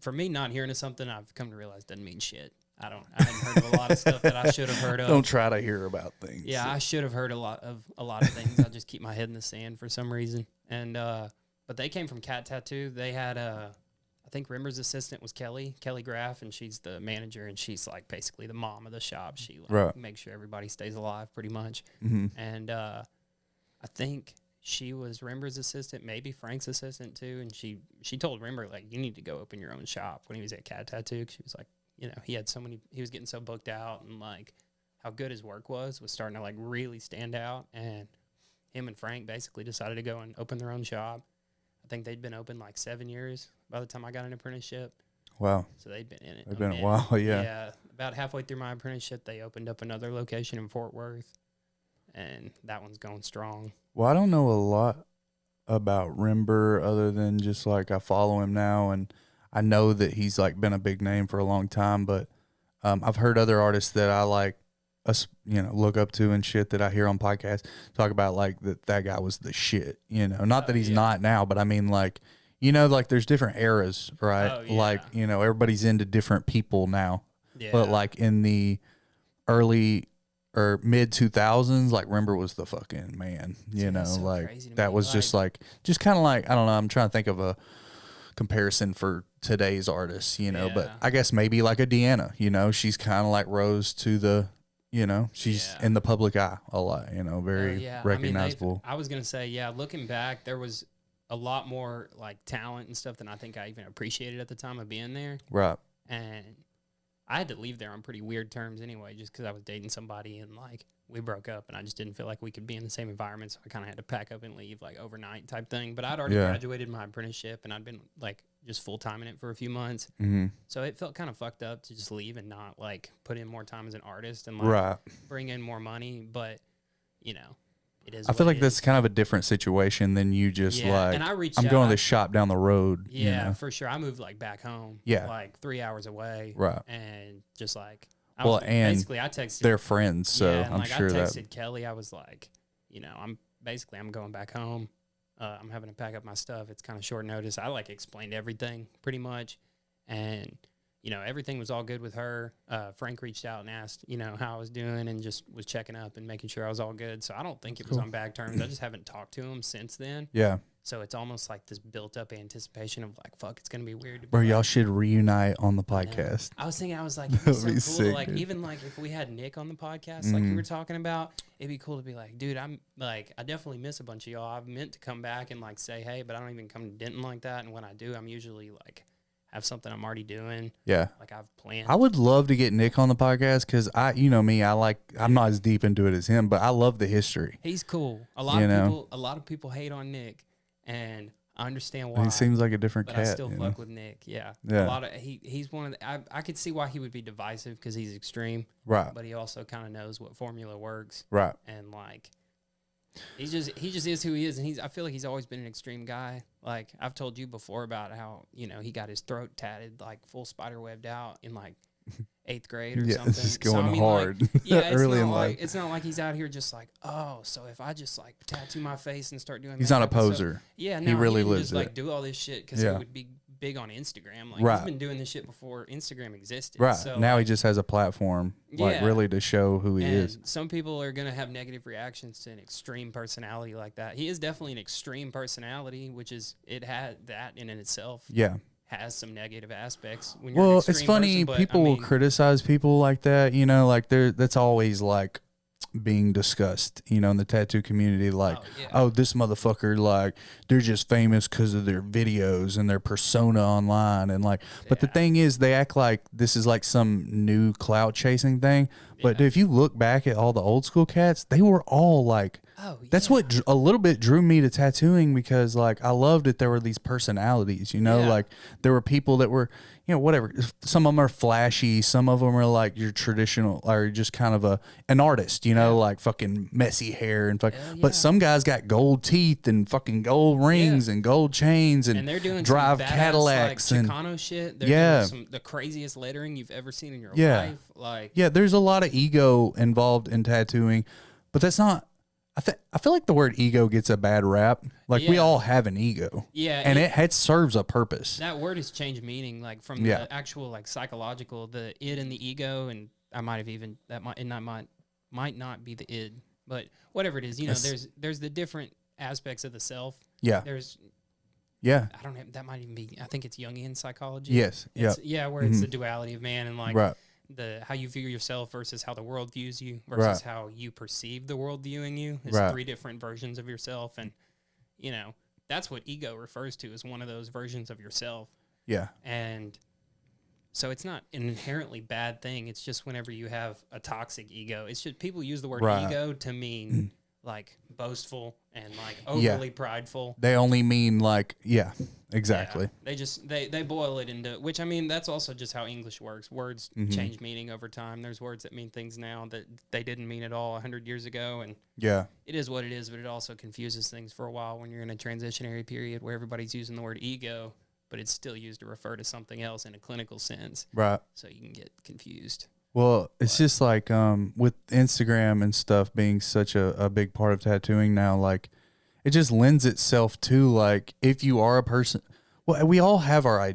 for me, not hearing of something, I've come to realize doesn't mean shit. I hadn't heard of a lot of stuff that I should have heard of.
Don't try to hear about things.
Yeah, I should have heard a lot of things. I just keep my head in the sand for some reason. And, but they came from Cat Tattoo. They had, I think Rember's assistant was Kelly Graff, and she's the manager, and she's like basically the mom of the shop. She like makes sure everybody stays alive pretty much. Mm-hmm. And I think she was Rember's assistant, maybe Frank's assistant too. And she told Rember, like, you need to go open your own shop when he was at Cat Tattoo. She was like, you know, he was getting so booked out, and like how good his work was starting to like really stand out. And him and Frank basically decided to go and open their own shop. I think they'd been open like 7 years. by the time I got an apprenticeship.
Wow.
So they'd been in it.
They've been a while, yeah.
Yeah. About halfway through my apprenticeship, they opened up another location in Fort Worth, and that one's going strong.
Well, I don't know a lot about Rember other than just like I follow him now, and I know that he's like been a big name for a long time, but I've heard other artists that I like, look up to and shit that I hear on podcasts talk about like that guy was the shit, not that he's not now, but I mean like, like there's different eras, right?
Oh, yeah.
Like, everybody's into different people now,
Yeah.
but like in the early or mid 2000s, like Rember was the fucking man,
That's so
like
crazy to
that
me.
was just kind of like, I don't know. I'm trying to think of a comparison for today's artists, but I guess maybe like a Deanna, she's kind of like rose to the, she's in the public eye a lot, very recognizable.
I was going to say, looking back, there was a lot more like talent and stuff than I think I even appreciated at the time of being there.
Right.
And I had to leave there on pretty weird terms anyway, just because I was dating somebody and like we broke up and I just didn't feel like we could be in the same environment. So I kind of had to pack up and leave like overnight type thing. But I'd already graduated my apprenticeship and I'd been like just full time in it for a few months.
Mm-hmm.
So it felt kind of fucked up to just leave and not like put in more time as an artist and like bring in more money. But, it is.
I feel like that's kind of a different situation than you just like,
and I'm
going to the shop down the road.
Yeah, for sure. I moved like back home.
Yeah.
Like 3 hours away.
Right.
And just like,
and
basically I texted.
They're friends, so I'm sure
I texted Kelly. I was like, I'm going back home. I'm having to pack up my stuff. It's kind of short notice. I like explained everything pretty much. And, everything was all good with her. Frank reached out and asked, how I was doing and just was checking up and making sure I was all good. So I don't think it was on bad terms. I just haven't talked to him since then.
Yeah.
So it's almost like this built-up anticipation of like, fuck, it's gonna be weird.
Bro, y'all should reunite on the podcast.
I was thinking, it'd be so cool.
Sick,
like,
dude.
even like if we had Nick on the podcast, like you were talking about, it'd be cool to be like, dude, I'm like, I definitely miss a bunch of y'all. I've meant to come back and like say hey, but I don't even come to Denton like that. And when I do, I'm usually like have something I'm already doing.
Yeah.
Like I've planned.
I would love to get Nick on the podcast because me, I'm not as deep into it as him, but I love the history.
He's cool. A lot of people hate on Nick, and I understand why.
He seems like a different
but
cat.
I still fuck with Nick. Yeah.
Yeah.
A lot of he's one of the, I could see why he would be divisive because he's extreme.
Right.
But he also kind of knows what formula works.
Right.
And like he just is who he is, and I feel like he's always been an extreme guy. Like I've told you before about how, he got his throat tatted like full spider webbed out in like 8th grade or something.
It's going hard.
Early in life. It's not like he's out here just like, oh, so if I just like tattoo my face and start doing
he's not a poser.
Yeah, no,
he really
lives
just
it. Like do all this shit because he would be big on Instagram. Like he's been doing this shit before Instagram existed.
Right.
So,
now he just has a platform, like really to show who he is.
Some people are gonna have negative reactions to an extreme personality like that. He is definitely an extreme personality, which is it had that in itself.
Yeah.
Has some negative aspects. When you're an
it's funny.
person,
people will criticize people like that. Like that's always like being discussed, in the tattoo community. Like, oh, this motherfucker, like they're just famous because of their videos and their persona online, and like. But the thing is, they act like this is like some new clout chasing thing. But if you look back at all the old school cats, they were all like. That's what a little bit drew me to tattooing because like I loved that there were these personalities, like there were people that were, whatever. Some of them are flashy. Some of them are like your traditional or just kind of an artist, like fucking messy hair and but some guys got gold teeth and fucking gold rings and gold chains and
they're doing
drive
some badass,
Cadillacs
like,
and
Chicano shit. They're doing the craziest lettering you've ever seen in your life. Like
there's a lot of ego involved in tattooing, but that's not. I feel like the word ego gets a bad rap. Like we all have an ego. Yeah. And it serves a purpose.
That word has changed meaning, like from the actual like psychological, the id and the ego, and I might have even might not be the id, but whatever it is, there's the different aspects of the self.
Yeah. I
don't know, that might even be I think it's Jungian psychology.
Yes.
Where it's the duality of man and like how you view yourself versus how the world views you versus how you perceive the world viewing you is 3 different versions of yourself. And, that's what ego refers to as one of those versions of yourself.
Yeah.
And so it's not an inherently bad thing. It's just whenever you have a toxic ego, it's just people use the word ego to mean like boastful and like overly prideful.
They only mean like, exactly.
Yeah, they just they boil it into, which I mean that's also just how English works. Words change meaning over time. There's words that mean things now that they didn't mean at all 100 years ago, and it is what it is. But it also confuses things for a while when you're in a transitionary period where everybody's using the word ego, but it's still used to refer to something else in a clinical sense.
Right.
So you can get confused.
Well, it's just like with Instagram and stuff being such a big part of tattooing now, like it just lends itself to like if you are a person. Well, we all have our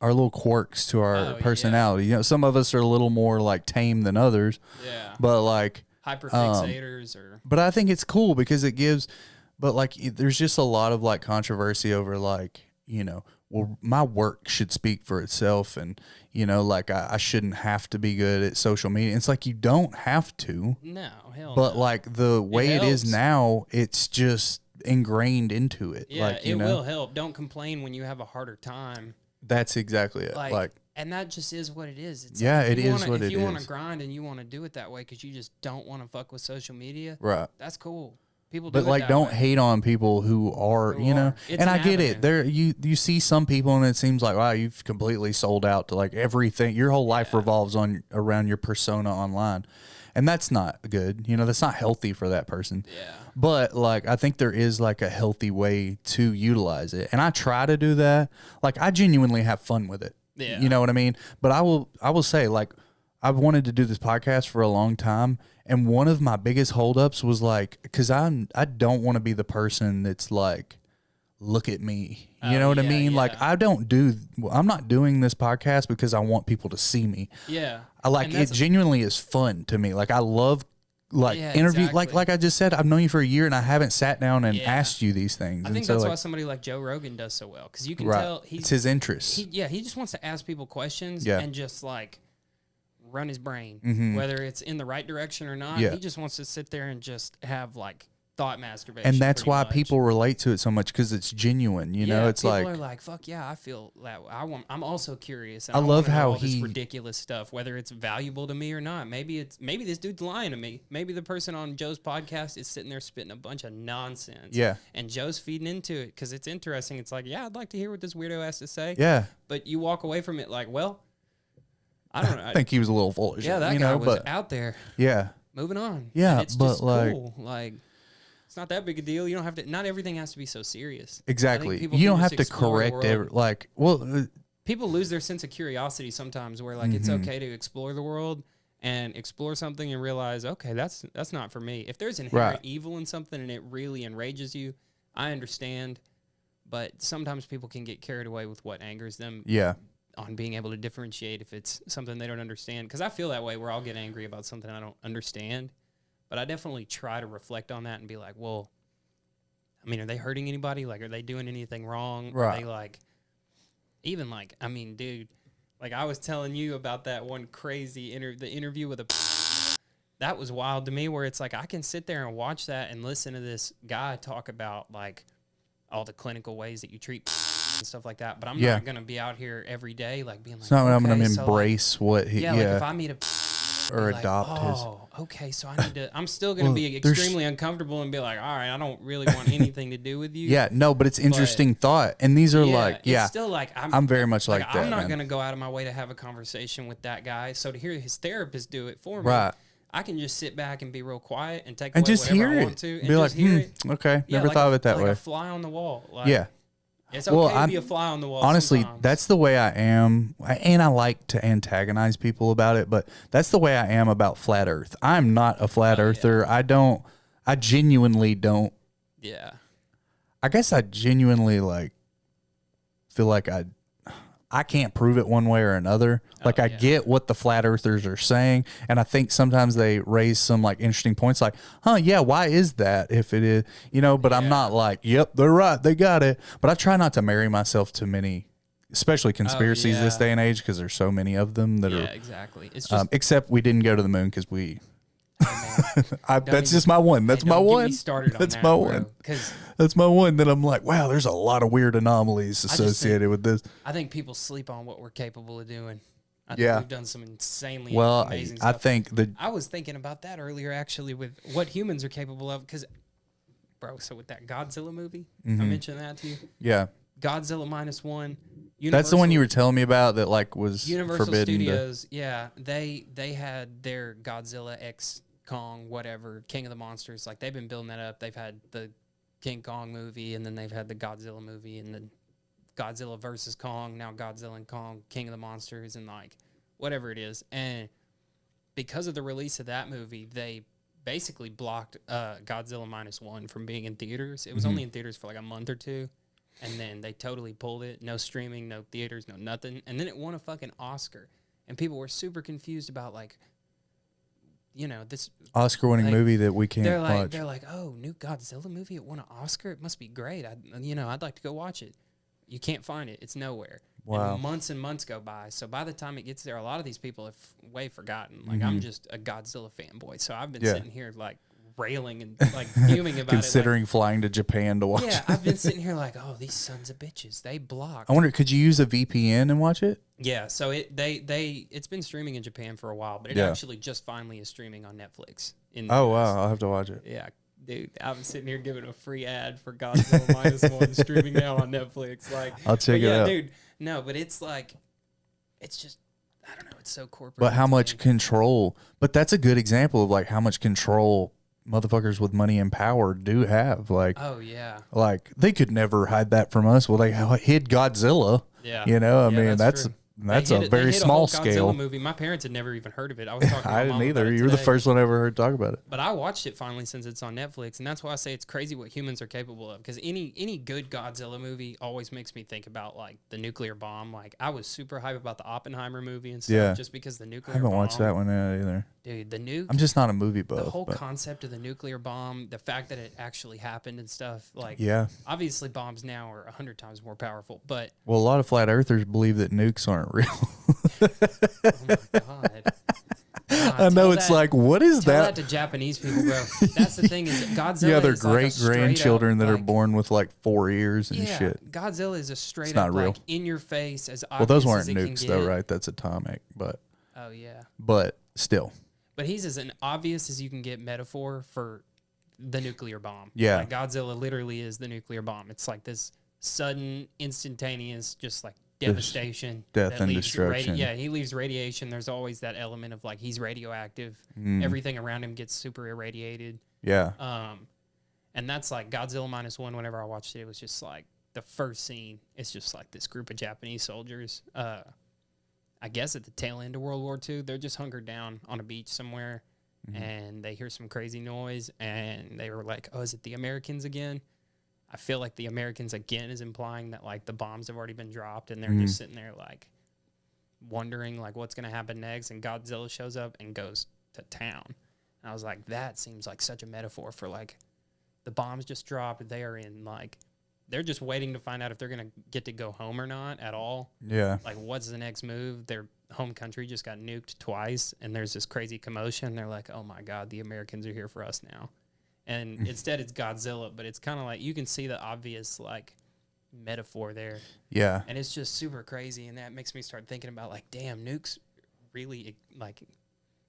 little quirks to our personality. You know, some of us are a little more like tame than others.
Yeah.
But like
hyperfixators or.
But I think it's cool because it gives. But like, there's just a lot of like controversy over like, you know, well, my work should speak for itself, and you know, like I shouldn't have to be good at social media. It's like you don't have to.
No, hell.
But
no.
like the way it is now, it's just ingrained into it.
Yeah,
like,
it will help. Don't complain when you have a harder time.
That's exactly it. Like
and that just is what it is. It's
yeah,
like
it is what it is.
If you want to grind and you want to do it that way because you just don't want to fuck with social media,
right?
That's cool. People
do, but like, don't hate on people who are, you know. And I get it. There, you see some people, and it seems like, wow, you've completely sold out to like everything. Your whole life revolves around your persona online, and that's not good. You know, that's not healthy for that person.
Yeah.
But like, I think there is like a healthy way to utilize it, and I try to do that. Like, I genuinely have fun with it.
Yeah.
You know what I mean? But I will say, like, I've wanted to do this podcast for a long time. And one of my biggest holdups was like, because I don't want to be the person that's like, look at me. You know what I mean? Yeah. Like, I'm not doing this podcast because I want people to see me.
Yeah.
I like it genuinely is fun to me. Like, I love like interview. Exactly. Like I just said, I've known you for a year and I haven't sat down and asked you these things.
I think that's why somebody like Joe Rogan does so well. Because you can tell
it's his interest.
He just wants to ask people questions and just like run his brain, whether it's in the right direction or not. He just wants to sit there and just have like thought masturbation.
And that's why people relate to it so much, because it's genuine. You know, it's
people are like, fuck yeah, I feel that. I'm also curious. And
I love how
all this ridiculous stuff, whether it's valuable to me or not. Maybe this dude's lying to me. Maybe the person on Joe's podcast is sitting there spitting a bunch of nonsense.
Yeah.
And Joe's feeding into it because it's interesting. It's like, yeah, I'd like to hear what this weirdo has to say.
Yeah.
But you walk away from it like, well, I don't know.
I think he was a little full of shit.
Yeah, that guy was out there.
Yeah.
Moving on.
Yeah,
and it's just cool. Like, it's not that big a deal. You don't have to. Not everything has to be so serious.
Exactly. You don't have to correct
people lose their sense of curiosity sometimes. Where like it's okay to explore the world and explore something and realize, okay, that's not for me. If there's inherent evil in something and it really enrages you, I understand. But sometimes people can get carried away with what angers them.
Yeah.
On being able to differentiate if it's something they don't understand. Because I feel that way where I'll get angry about something I don't understand. But I definitely try to reflect on that and be like, well, I mean, are they hurting anybody? Like, are they doing anything wrong?
Right.
Are they like, even like, I mean, dude, like I was telling you about that one crazy the interview with that was wild to me, where it's like, I can sit there and watch that and listen to this guy talk about like all the clinical ways that you treat and stuff like that, but I'm not gonna be out here every day like being like,
it's not I'm gonna embrace what he
like if I meet a
or
like,
adopt his
okay, so I need to I'm still gonna be extremely uncomfortable and be like, all right, I don't really want anything to do with you.
No, but it's interesting thought, and these are
it's still like I'm very much like that. I'm not gonna go out of my way to have a conversation with that guy, so to hear his therapist do it for me, I can just sit back and be real quiet and take away
just
whatever
hear
I want to
and be like, okay, never thought of it that way.
A fly on the wall. Like, it's okay to be a fly on the wall.
Honestly,
sometimes.
That's the way I am, and I like to antagonize people about it, but that's the way I am about flat Earth. I'm not a flat earther. Yeah. I genuinely don't.
Yeah.
I guess I genuinely feel like I can't prove it one way or another. Like, I get what the flat earthers are saying, and I think sometimes they raise some interesting points like, why is that if it is, but I'm not like, yep, they're right, they got it. But I try not to marry myself to many, especially conspiracies this day and age, because there's so many of them that are. Yeah,
exactly. It's just,
except we didn't go to the moon because we. That's just my one. That's my one. That's my one. That's my one. That I'm like, wow, there's a lot of weird anomalies associated with this.
I think people sleep on what we're capable of doing. I think we've done some insanely amazing
I
stuff.
think
I was thinking about that earlier, actually, with what humans are capable of. Because, bro, so with that Godzilla movie, I mentioned that to you.
Yeah.
Godzilla -1.
That's the one you were telling me about that like was
Universal
forbidden
Studios. Yeah, they had their Godzilla X Kong, whatever, King of the Monsters. Like they've been building that up. They've had the King Kong movie, and then they've had the Godzilla movie, and the Godzilla versus Kong. Now Godzilla and Kong, King of the Monsters, and like whatever it is. And because of the release of that movie, they basically blocked Godzilla -1 from being in theaters. It was only in theaters for like a month or two. And then they totally pulled it. No streaming, no theaters, no nothing. And then it won a fucking Oscar. And people were super confused about, like, you know, this
Oscar-winning movie that we can't watch.
They're like, oh, new Godzilla movie? It won an Oscar? It must be great. I'd like to go watch it. You can't find it. It's nowhere.
Wow.
And months go by. So by the time it gets there, a lot of these people have way forgotten. Like, I'm just a Godzilla fanboy. So I've been sitting here, like, railing and like fuming about
considering flying to Japan to watch.
Yeah, I've been sitting here like, oh, these sons of bitches, they blocked.
I wonder, could you use a VPN and watch it?
Yeah, so it's been streaming in Japan for a while, but it actually just finally is streaming on Netflix.
Wow, I'll have to watch it.
Yeah, dude, I'm sitting here giving a free ad for Godzilla -1 streaming now on Netflix. Like,
I'll check it out,
dude. No, but it's like, it's just, I don't know, it's so corporate.
But how much control? But that's a good example of like how much control motherfuckers with money and power do have. Like,
oh yeah,
like they could never hide that from us. Well, they hid Godzilla.
Yeah,
you know, I mean
that's
true.
They
a
hit
very small
a
scale
Godzilla movie. My parents had never even heard of it. I was talking to my
I didn't
mom
either.
about it
You were the
today.
first one I ever heard talk about it.
But I watched it finally since it's on Netflix, and that's why I say it's crazy what humans are capable of. Because any good Godzilla movie always makes me think about like the nuclear bomb. Like I was super hype about the Oppenheimer movie and stuff, just because the nuclear.
I haven't
bomb,
watched that one yet either.
Dude, the nuke.
I'm just not a movie buff.
The whole concept of the nuclear bomb, the fact that it actually happened and stuff. Like, obviously bombs now are 100 times more powerful, but
a lot of flat earthers believe that nukes aren't real.
oh my god.
I know it's like, what is
tell
that?
that to Japanese people, bro. That's the thing is Godzilla.
Yeah, their
is like
great-grandchildren that are
like,
born with like 4 ears and shit.
Godzilla is a straight
not
up
real.
like in your face as obvious
Well, those weren't
as it
nukes
can
though,
get.
right? That's atomic, but
Oh yeah.
but still.
But he's as an obvious as you can get metaphor for the nuclear bomb.
Yeah.
Like Godzilla literally is the nuclear bomb. It's like this sudden, instantaneous, just like devastation,
death
that
and
leaves
destruction.
he leaves radiation. There's always that element of like he's radioactive. Everything around him gets super irradiated.
Yeah.
And that's like Godzilla -1. Whenever I watched it, it was just like the first scene. It's just like this group of Japanese soldiers. I guess at the tail end of World War II, they're just hunkered down on a beach somewhere, and they hear some crazy noise, and they were like, "Oh, is it the Americans again?" I feel like the Americans again is implying that like the bombs have already been dropped, and they're just sitting there like wondering like what's gonna happen next. And Godzilla shows up and goes to town. And I was like, that seems like such a metaphor for like the bombs just dropped. They are in like they're just waiting to find out if they're gonna get to go home or not at all.
Yeah.
Like, what's the next move? Their home country just got nuked twice, and there's this crazy commotion. They're like, oh my god, the Americans are here for us now. And instead it's Godzilla, but it's kind of like you can see the obvious like metaphor there.
Yeah.
And it's just super crazy, and that makes me start thinking about like, damn, nukes really like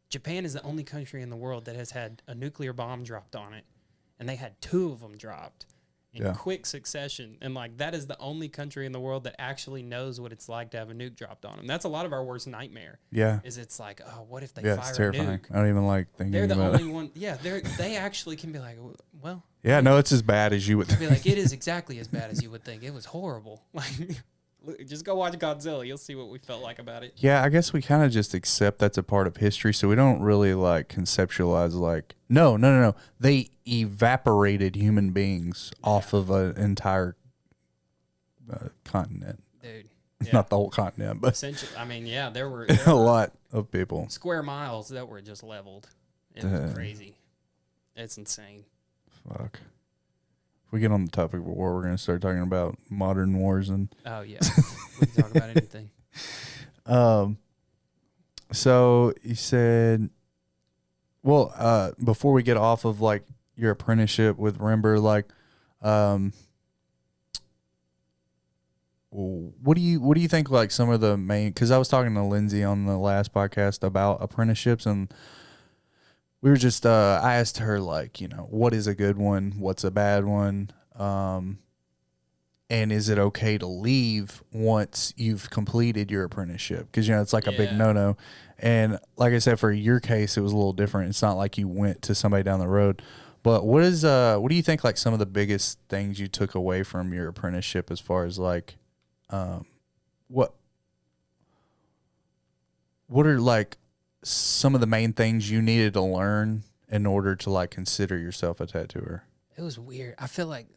Japan is the only country in the world that has had a nuclear bomb dropped on it, and they had 2 of them dropped in quick succession. And like that is the only country in the world that actually knows what it's like to have a nuke dropped on them. That's a lot of our worst nightmare.
Yeah.
Is it's like, oh, what if they
it's
fire a
terrifying.
nuke?
I don't even like thinking
They're the
about
only
it.
one. Yeah, they actually can be like, well.
Yeah, no, it's as bad as you would think.
Be like, it is exactly as bad as you would think. It was horrible. Like, just go watch Godzilla. You'll see what we felt like about it.
Yeah, I guess we kind of just accept that's a part of history, so we don't really like conceptualize like no. They evaporated human beings off of an entire continent.
Dude,
not the whole continent, but
essentially, I mean, yeah, there were
a lot of people.
Square miles that were just leveled. It was crazy. It's insane.
Fuck. If we get on the topic of war, we're gonna start talking about modern wars and.
Oh yeah, we can talk about anything.
So you said, well, before we get off of like your apprenticeship with Rember, like, what do you think, like, some of the main, because I was talking to Lindsay on the last podcast about apprenticeships, and we were just I asked her, like, what is a good one, what's a bad one, and is it okay to leave once you've completed your apprenticeship? Because it's like a big no-no. And like I said, for your case, it was a little different. It's not like you went to somebody down the road. But what do you think, like, some of the biggest things you took away from your apprenticeship, as far as, like, what are, like, some of the main things you needed to learn in order to, like, consider yourself a tattooer?
It was weird. I feel like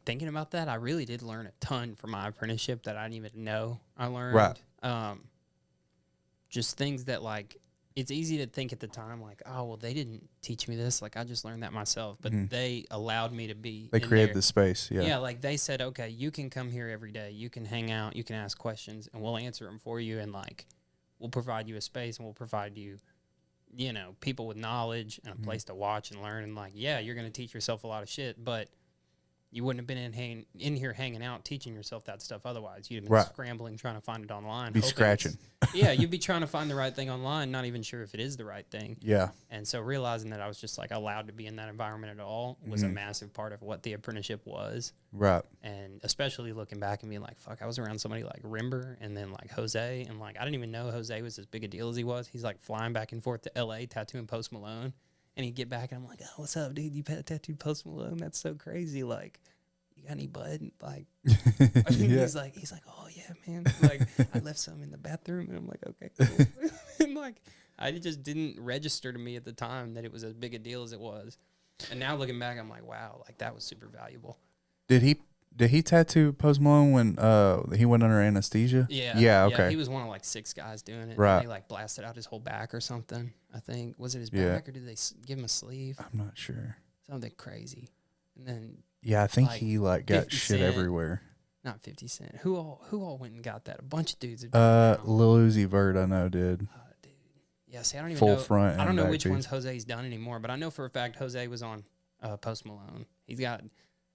thinking about that, I really did learn a ton from my apprenticeship that I didn't even know I learned. Right. Just things that, like, it's easy to think at the time, like, oh, well, they didn't teach me this. Like, I just learned that myself. But they allowed me to be.
They created the space. Yeah.
Yeah. Like, they said, okay, you can come here every day. You can hang out. You can ask questions, and we'll answer them for you. And, like, we'll provide you a space, and we'll provide you, people with knowledge and a place to watch and learn. And, like, yeah, you're going to teach yourself a lot of shit, but you wouldn't have been in here hanging out teaching yourself that stuff otherwise. You'd have been scrambling trying to find it online.
Be scratching.
Yeah, you'd be trying to find the right thing online, not even sure if it is the right thing.
Yeah.
And so realizing that I was just, like, allowed to be in that environment at all was a massive part of what the apprenticeship was.
Right.
And especially looking back and being like, fuck, I was around somebody like Rember and then, like, Jose. And, like, I didn't even know Jose was as big a deal as he was. He's, like, flying back and forth to L.A. tattooing Post Malone. And he'd get back and I'm like, oh, what's up, dude? You tattooed Post Malone? That's so crazy. Like, you got any bud? Like, he's like, oh yeah, man. Like, I left some in the bathroom, and I'm like, okay, cool. And, like, I just didn't register to me at the time that it was as big a deal as it was. And now looking back, I'm like, wow, like, that was super valuable.
Did he tattoo Post Malone when he went under anesthesia?
Yeah.
Yeah. Okay.
Yeah, he was one of, like, 6 guys doing it.
Right.
And they, like, blasted out his whole back or something. I think was it his back or did they give him a sleeve?
I'm not sure.
Something crazy. And then.
Yeah, I think he, like, got shit
Cent,
everywhere.
Not 50 Cent. Who all went and got that? A bunch of dudes.
Lil Uzi Vert, I know, did.
Dude. Yeah, see, I don't even
Full
know.
front.
I don't know which ones Jose's done anymore, but I know for a fact Jose was on Post Malone. He's got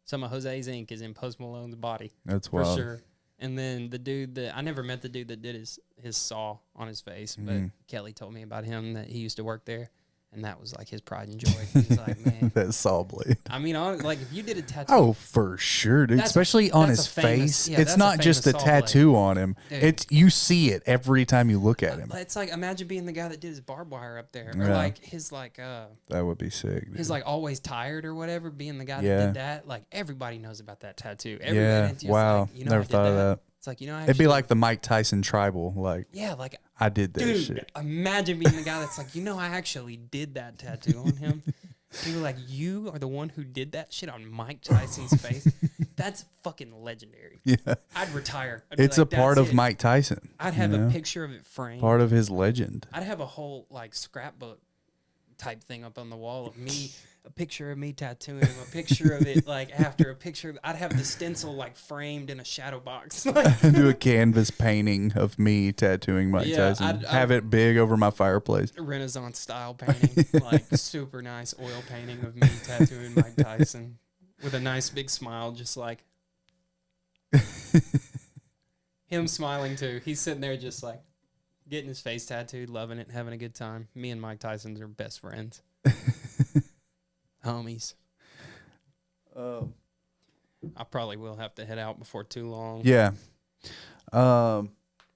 some of Jose's ink is in Post Malone's body.
That's
for
wild.
Sure. And then the dude that I never met the dude that did his saw on his face, but Kelly told me about him that he used to work there. And that was, like, his pride and joy. He's like, man.
That saw blade.
I mean, like, if you did a tattoo.
Oh, for sure, dude. Especially on his face. Yeah, it's not just a tattoo blade on him. Dude. You see it every time you look at him.
It's like, imagine being the guy that did his barbed wire up there. Or, like, his, like.
That would be sick, dude.
His, like, always tired or whatever, being the guy that did that. Like, everybody knows about that tattoo. Everybody
wow.
Like,
Never thought of that.
It's like,
it'd be like the Mike Tyson tribal. Like,
yeah, like.
I did that
dude,
shit.
Imagine being the guy that's like, I actually did that tattoo on him. People like, you are the one who did that shit on Mike Tyson's face. That's fucking legendary.
Yeah.
I'd retire.
It's a part of Mike Tyson.
I'd have a picture of it framed.
Part of his legend.
I'd have a whole, like, scrapbook type thing up on the wall of me, a picture of me tattooing him, a picture of it, like, after a picture. I'd have the stencil, like, framed in a shadow box.
Do a canvas painting of me tattooing Mike Tyson. I'd have it big over my fireplace.
Renaissance style painting, like, super nice oil painting of me tattooing Mike Tyson with a nice big smile, just like him smiling too. He's sitting there just like getting his face tattooed, loving it, having a good time. Me and Mike Tyson are best friends. Homies. I probably will have to head out before too long.
Yeah.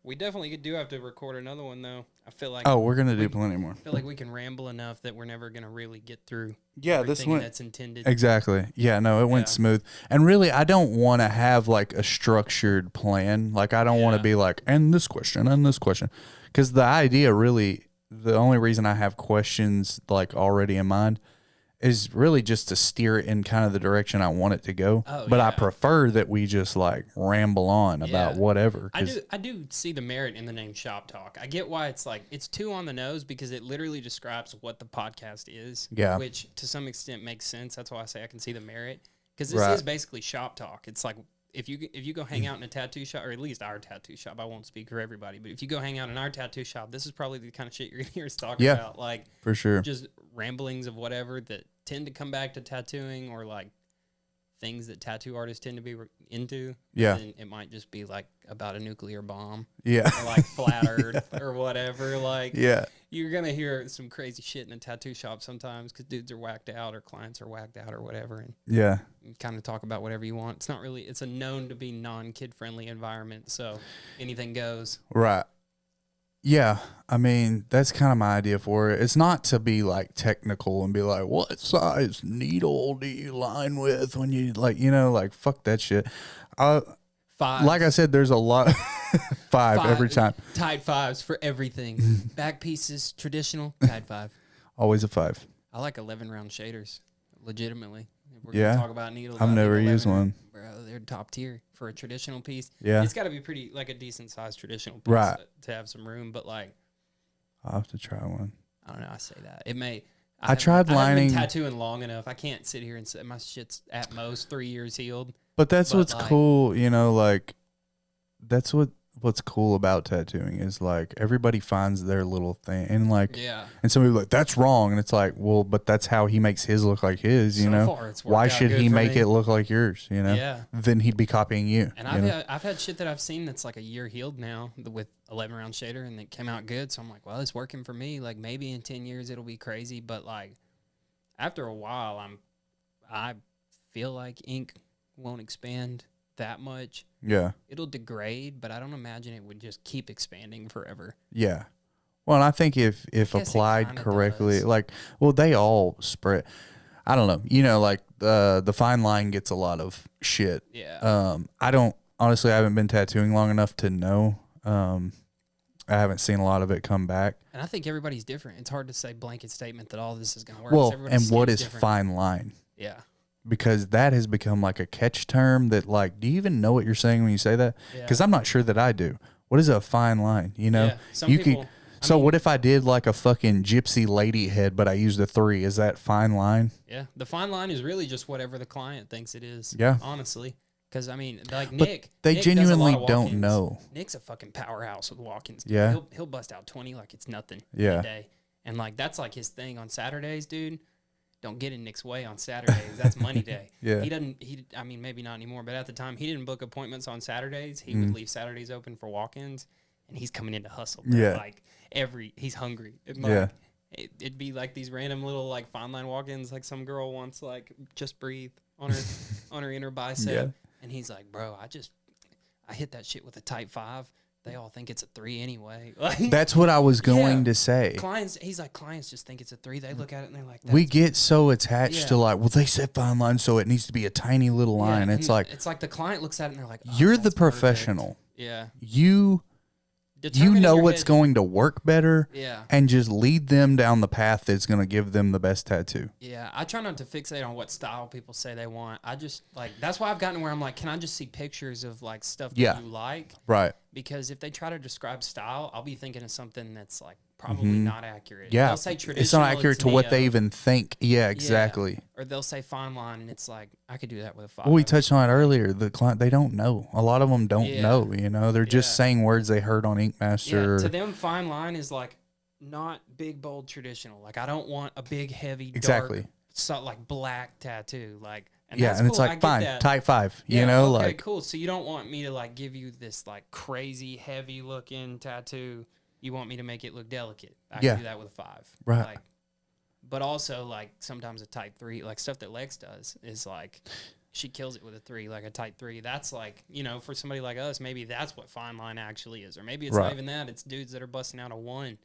We definitely do have to record another one, though. I feel like...
Oh, we're going to do plenty more.
I feel like we can ramble enough that we're never going to really get through
this one
that's intended.
Exactly. Yeah, no, it went smooth. And really, I don't want to have, like, a structured plan. Like, I don't want to be like, and this question, and this question. Because the idea really... The only reason I have questions, like, already in mind is really just to steer it in kind of the direction I want it to go. But I prefer that we just, like, ramble on about whatever.
I do see the merit in the name Shop Talk. I get why it's like, it's too on the nose because it literally describes what the podcast is. Yeah. Which to some extent makes sense. That's why I say I can see the merit. Because this is basically Shop Talk. It's like, if you go hang out in a tattoo shop, or at least our tattoo shop, I won't speak for everybody, but if you go hang out in our tattoo shop, this is probably the kind of shit you're going to hear us talking about. Like,
for sure.
Just ramblings of whatever that tend to come back to tattooing, or like things that tattoo artists tend to be into.
Yeah.
Then it might just be like about a nuclear bomb.
Yeah.
Or like flat earth or whatever. Like,
Yeah.
you're going to hear some crazy shit in a tattoo shop sometimes because dudes are whacked out or clients are whacked out or whatever. And
Yeah.
kind of talk about whatever you want. It's not really, it's a known to be non-kid friendly environment. So anything goes.
Right. Yeah, I mean, that's kind of my idea for it. It's not to be like technical and be like, what size needle do you line with when you like, like fuck that shit.
Five.
Like I said, there's a lot. Five every time.
Tied fives for everything. Back pieces, traditional, tied 5.
Always a 5.
I like 11 round shaders, legitimately. If we're
Yeah.
gonna talk about needles,
I've never used one.
Bro, they're top tier for a traditional piece.
Yeah.
It's got to be pretty, like a decent sized traditional piece
Right.
to have some room. But like,
I'll have to try one.
I don't know. I say that it may.
I tried
I haven't
lining.
been tattooing long enough. I can't sit here and say my shit's at most 3 years healed.
But that's what's
like,
cool, like that's what's cool about tattooing is like everybody finds their little thing and like
Yeah.
and some people are like that's wrong and it's like, well, but that's how he makes his look like his,
So far, it's worked
why
out
should
good
he
for
make
me.
it look like yours,
Yeah.
then he'd be copying you.
And I've had shit that I've seen that's like a year healed now with 11 round shader and it came out good. So I'm like, well, it's working for me. Like maybe in 10 years it'll be crazy, but like after a while I feel like ink won't expand that much.
Yeah.
It'll degrade, but I don't imagine it would just keep expanding forever.
Yeah. Well, and I think if
guess it
applied
kinda
correctly,
does.
they all spread. I don't know. Like the fine line gets a lot of shit.
Yeah.
I haven't been tattooing long enough to know. I haven't seen a lot of it come back.
And I think everybody's different. It's hard to say blanket statement that all this is going to work.
Well,
'cause everybody's
and what
skin's
is
different.
fine line?
Yeah.
Because that has become like a catch term that like, do you even know what you're saying when you say that?
Yeah.
Because I'm not sure that I do. What is a fine line?
Yeah. Some
you
people,
could. What if I did like a fucking gypsy lady head, but I used a 3? Is that fine line?
Yeah. The fine line is really just whatever the client thinks it is.
Yeah.
Honestly. Because, I mean, like
But
Nick.
they
Nick does a
genuinely
lot of
don't
walk-ins.
know.
Nick's a fucking powerhouse with walk-ins. Dude.
Yeah.
He'll bust out 20 like it's nothing
Yeah.
a day. And, like, that's like his thing on Saturdays, dude. Don't get in Nick's way on Saturdays. That's money day.
Yeah.
I mean, maybe not anymore, but at the time, he didn't book appointments on Saturdays. He would leave Saturdays open for walk-ins, and he's coming in to hustle. Bro.
Yeah.
Like, he's hungry. And,
Yeah.
like, it'd be like these random little, like, fine line walk-ins. Like, some girl wants, like, just breathe on her inner bicep.
Yeah.
And he's like, bro, I hit that shit with a type 5. They all think it's a 3 anyway. Like,
That's what I was going
Yeah.
to say.
he's like, clients just think it's a 3. They look at it and they're like,
We
"That's
get so attached
Yeah.
to like, well, they said fine line, so it needs to be a tiny little
Yeah,
line. It's like,
it's like the client looks at it and they're like, oh,
you're the
that's perfect.
professional.
Yeah.
You
Determine in
know
your
what's
head-
going to work better
Yeah.
and just lead them down the path that's going to give them the best tattoo.
Yeah. I try not to fixate on what style people say they want. I just like, that's why I've gotten where I'm like, can I just see pictures of like stuff that
Yeah.
you like?
Right.
Because if they try to describe style, I'll be thinking of something that's like probably not accurate.
Yeah.
They'll say traditional.
It's not accurate to what they
Neo.
even think. Yeah, exactly.
Yeah. Or they'll say fine line, and it's like, I could do that with a 5.
Well, we touched on it earlier. The client, they don't know. A lot of them don't
Yeah.
know, They're just
Yeah.
saying words they heard on Ink Master.
Yeah, to them, fine line is like not big, bold, traditional. Like, I don't want a big, heavy,
Exactly.
dark, so, like black tattoo. Like, and
yeah,
that's
and it's
cool. I
like,
get
fine,
that.
type 5,
Yeah, okay,
like,
cool. So you don't want me to like give you this like crazy, heavy looking tattoo. You want me to make it look delicate. I
Yeah.
can do that with a 5.
Right.
Like, but also like sometimes a type 3, like stuff that Lex does is like, she kills it with a 3, like a type 3. That's like, for somebody like us, maybe that's what fine line actually is. Or maybe it's
Right.
not even that. It's dudes that are busting out a 1,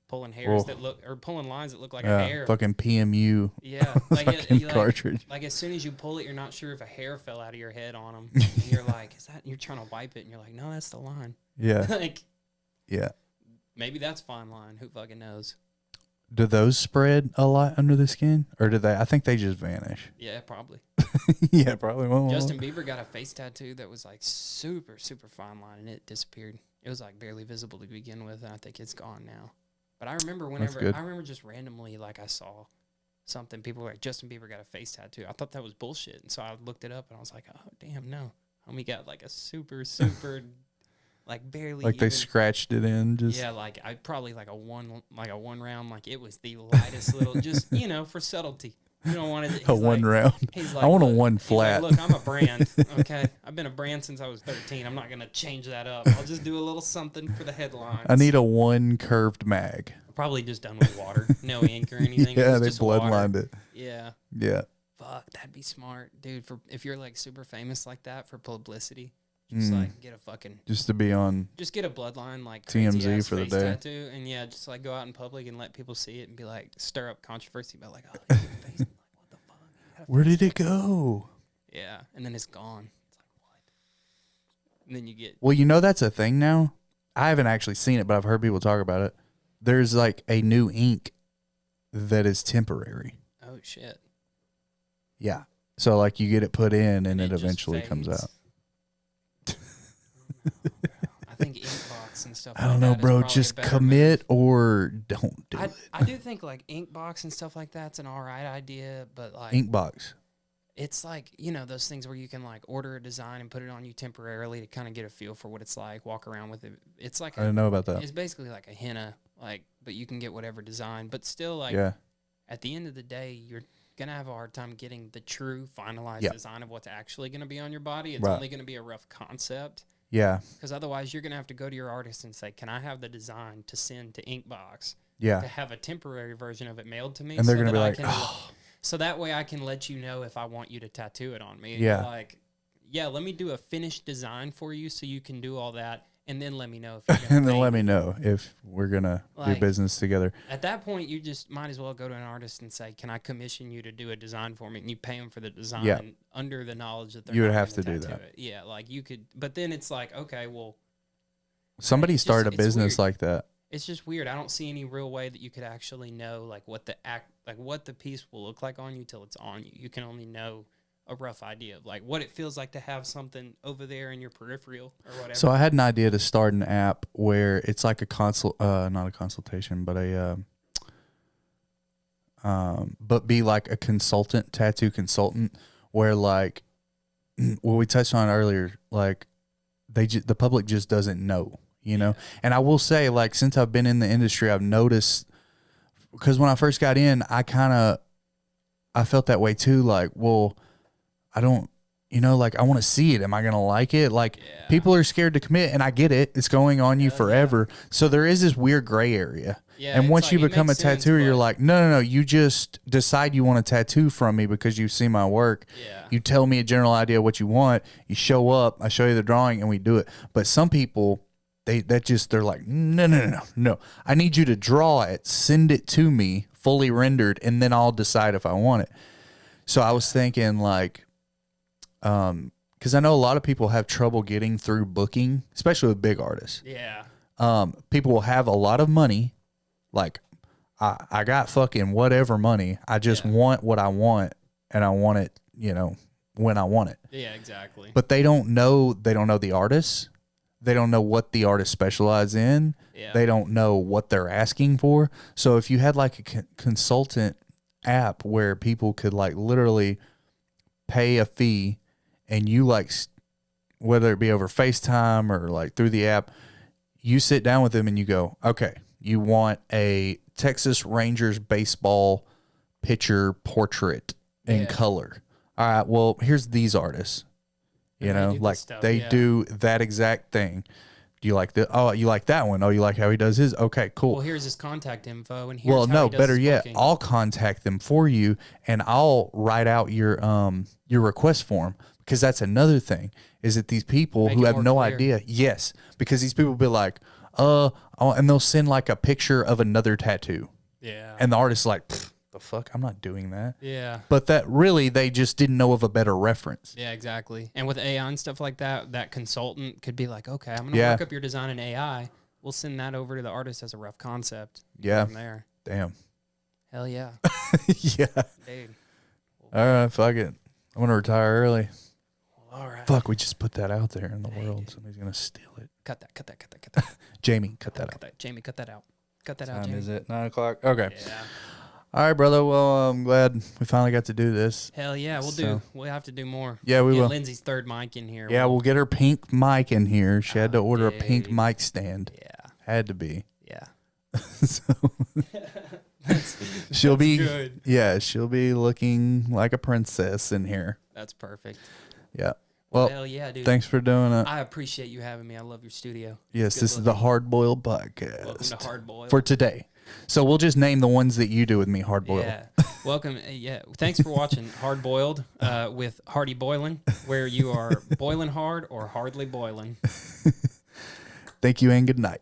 pulling hairs
Whoa.
that look, or pulling lines that look like a
yeah,
hair.
fucking PMU.
Yeah. Like,
fucking cartridge.
Like as soon as you pull it, you're not sure if a hair fell out of your head on them. And you're like, you're trying to wipe it. And you're like, no, that's the line.
Yeah,
Like,
yeah.
maybe that's fine line. Who fucking knows?
Do those spread a lot under the skin, or do they? I think they just vanish.
Yeah, probably.
Yeah, probably. Well,
Justin Bieber got a face tattoo that was like super, super fine line, and it disappeared. It was like barely visible to begin with, and I think it's gone now. But I remember
good.
I remember just randomly, like I saw something, people were like, Justin Bieber got a face tattoo. I thought that was bullshit, and so I looked it up, and I was like, oh, damn, no. Homie got like a super, super, like barely
like they
even,
scratched it in. Just
yeah, like I probably like a one round, like it was the lightest little, just, for subtlety. You don't want it.
A one round.
He's like,
I want a
look,
one
he's
flat.
like, look, I'm a brand. Okay, I've been a brand since I was 13. I'm not gonna change that up. I'll just do a little something for the headlines.
I need a one curved mag.
Probably just done with water, no ink or anything.
Yeah,
It's
they
just
bloodlined
water.
it.
Yeah.
Yeah.
Fuck, that'd be smart, dude. For if you're like super famous like that for publicity, just like get a fucking
Just to be on
just get a bloodline like
TMZ
crazy ass
for the
face
day.
tattoo, and yeah, just like go out in public and let people see it and be like stir up controversy about like, oh, you have a face. Like, what the fuck? You got a
where
face
did it
tattoo.
go?
Yeah, and then it's gone. It's like what? And then you get
Well, that's a thing now. I haven't actually seen it, but I've heard people talk about it. There's like a new ink that is temporary.
oh shit,
Yeah. So like you get it put in and it
just
eventually comes
fades.
out.
I think Inkbox and stuff.
I don't
like
know,
that is
bro.
probably a
Just
better
commit or don't do
move.
it.
I do think like Inkbox and stuff like that's an alright idea, but like
Inkbox.
it's like, you know, those things where you can like order a design and put it on you temporarily to kind of get a feel for what it's like, walk around with it. It's like
I didn't know about that.
it's basically like a henna, like, but you can get whatever design, but still like
Yeah.
at the end of the day, you're going to have a hard time getting the true finalized
Yep.
design of what's actually going to be on your body. It's
Right.
only going to be a rough concept.
Yeah.
Because otherwise, you're going to have to go to your artist and say, can I have the design to send to Inkbox to
Yeah.
have a temporary version of it mailed to me?
And they're
so
going to
that
be
I
like,
can,
oh,
so that way I can let you know if I want you to tattoo it on me. And
Yeah.
you're like, yeah, let me do a finished design for you so you can do all that. And then let me know if you're going to
and then let me know if we're going to do
Like-
business together.
At that point, you just might as well go to an artist and say, can I commission you to do a design for me? And you pay them for the design
Yeah.
under the knowledge that they're
You would
not
have
gonna
to do
tattoo
that.
it. Yeah, like you could, but then it's like, okay, well,
Somebody
it's just-
started a
it's
business
weird.
like that.
it's just weird. I don't see any real way that you could actually know like what the piece will look like on you till it's on you. You can only know a rough idea of like what it feels like to have something over there in your peripheral or whatever.
So I had an idea to start an app where it's like a not a consultation, but but be like a consultant, tattoo consultant, where like what we touched on earlier, like the public just doesn't know, you know. And I will say, like, since I've been in the industry, I've noticed, because when I first got in, I felt that way too. Like, well, I don't, like, I want to see it. Am I going to like it? Like, people are scared to commit, and I get it. It's going on you forever. So there is this weird gray area.
Yeah,
And
it's
once
like,
you
it
become a
makes sense,
tattooer, you're
but-
like, no. You just decide you want a tattoo from me because you see my work.
Yeah.
You tell me a general idea of what you want. You show up. I show you the drawing, and we do it. But some people, they're like, no. I need you to draw it, send it to me, fully rendered, and then I'll decide if I want it. So I was thinking, like, because I know a lot of people have trouble getting through booking, especially with big artists.
Yeah.
People will have a lot of money. Like, I got fucking whatever money. I just want what I want, and I want it, when I want it.
Yeah, exactly.
But they don't know the artist. They don't know what the artist specializes in.
Yeah.
They don't know what they're asking for. So if you had like a consultant app where people could like literally pay a fee, and you like, whether it be over FaceTime or like through the app, you sit down with them and you go, okay, you want a Texas Rangers baseball pitcher portrait in color. All right, well, here's these artists. You
And they
know,
do this
like
stuff,
they do that exact thing. Do you like the? Oh, you like that one? Oh, you like how he does his? Okay, cool.
Well, here's his contact info, and here's
Well,
how
no,
he does
better
his
yet,
booking.
I'll contact them for you, and I'll write out your request form, because that's another thing, is that these people
Make
who
it
have
more
no
clear.
idea, yes, because these people will be like, and they'll send like a picture of another tattoo,
Yeah.
and the artist's like, the fuck, I'm not doing that.
Yeah.
But that really, they just didn't know of a better reference.
Yeah, exactly. And with AI and stuff like that, that consultant could be like, okay, I'm going to
Yeah.
work up your design in AI. We'll send that over to the artist as a rough concept.
Yeah.
From there.
Damn.
Hell yeah.
Yeah.
Dude.
All right, fuck it. I'm gonna retire early.
All right.
Fuck, we just put that out there in the world. Somebody's gonna steal it.
Cut that.
Jamie, cut that
Cut
out.
that. Jamie, cut that out. Cut that out,
Time
Jamie.
is it? 9 o'clock. Okay.
Yeah.
All right, brother. Well, I'm glad we finally got to do this.
Hell yeah. We'll have to do more.
Yeah, we
Get
will.
Lindsay's third mic in here.
Yeah, we'll get her pink mic in here. She had to order a pink
dude.
mic stand.
Yeah.
Had to be.
Yeah.
So, She'll be
good.
Yeah, she'll be looking like a princess in here.
That's perfect.
Yeah. Well,
hell yeah, dude.
thanks for doing it.
I appreciate you having me. I love your studio.
Yes, this is the Hard Boiled Podcast.
Welcome to Hard Boiled.
For today. So we'll just name the ones that you do with me Hard Boiled.
Yeah. Welcome. Yeah. Thanks for watching Hard Boiled with Hardy Boiling, where you are boiling hard or hardly boiling.
Thank you and good night.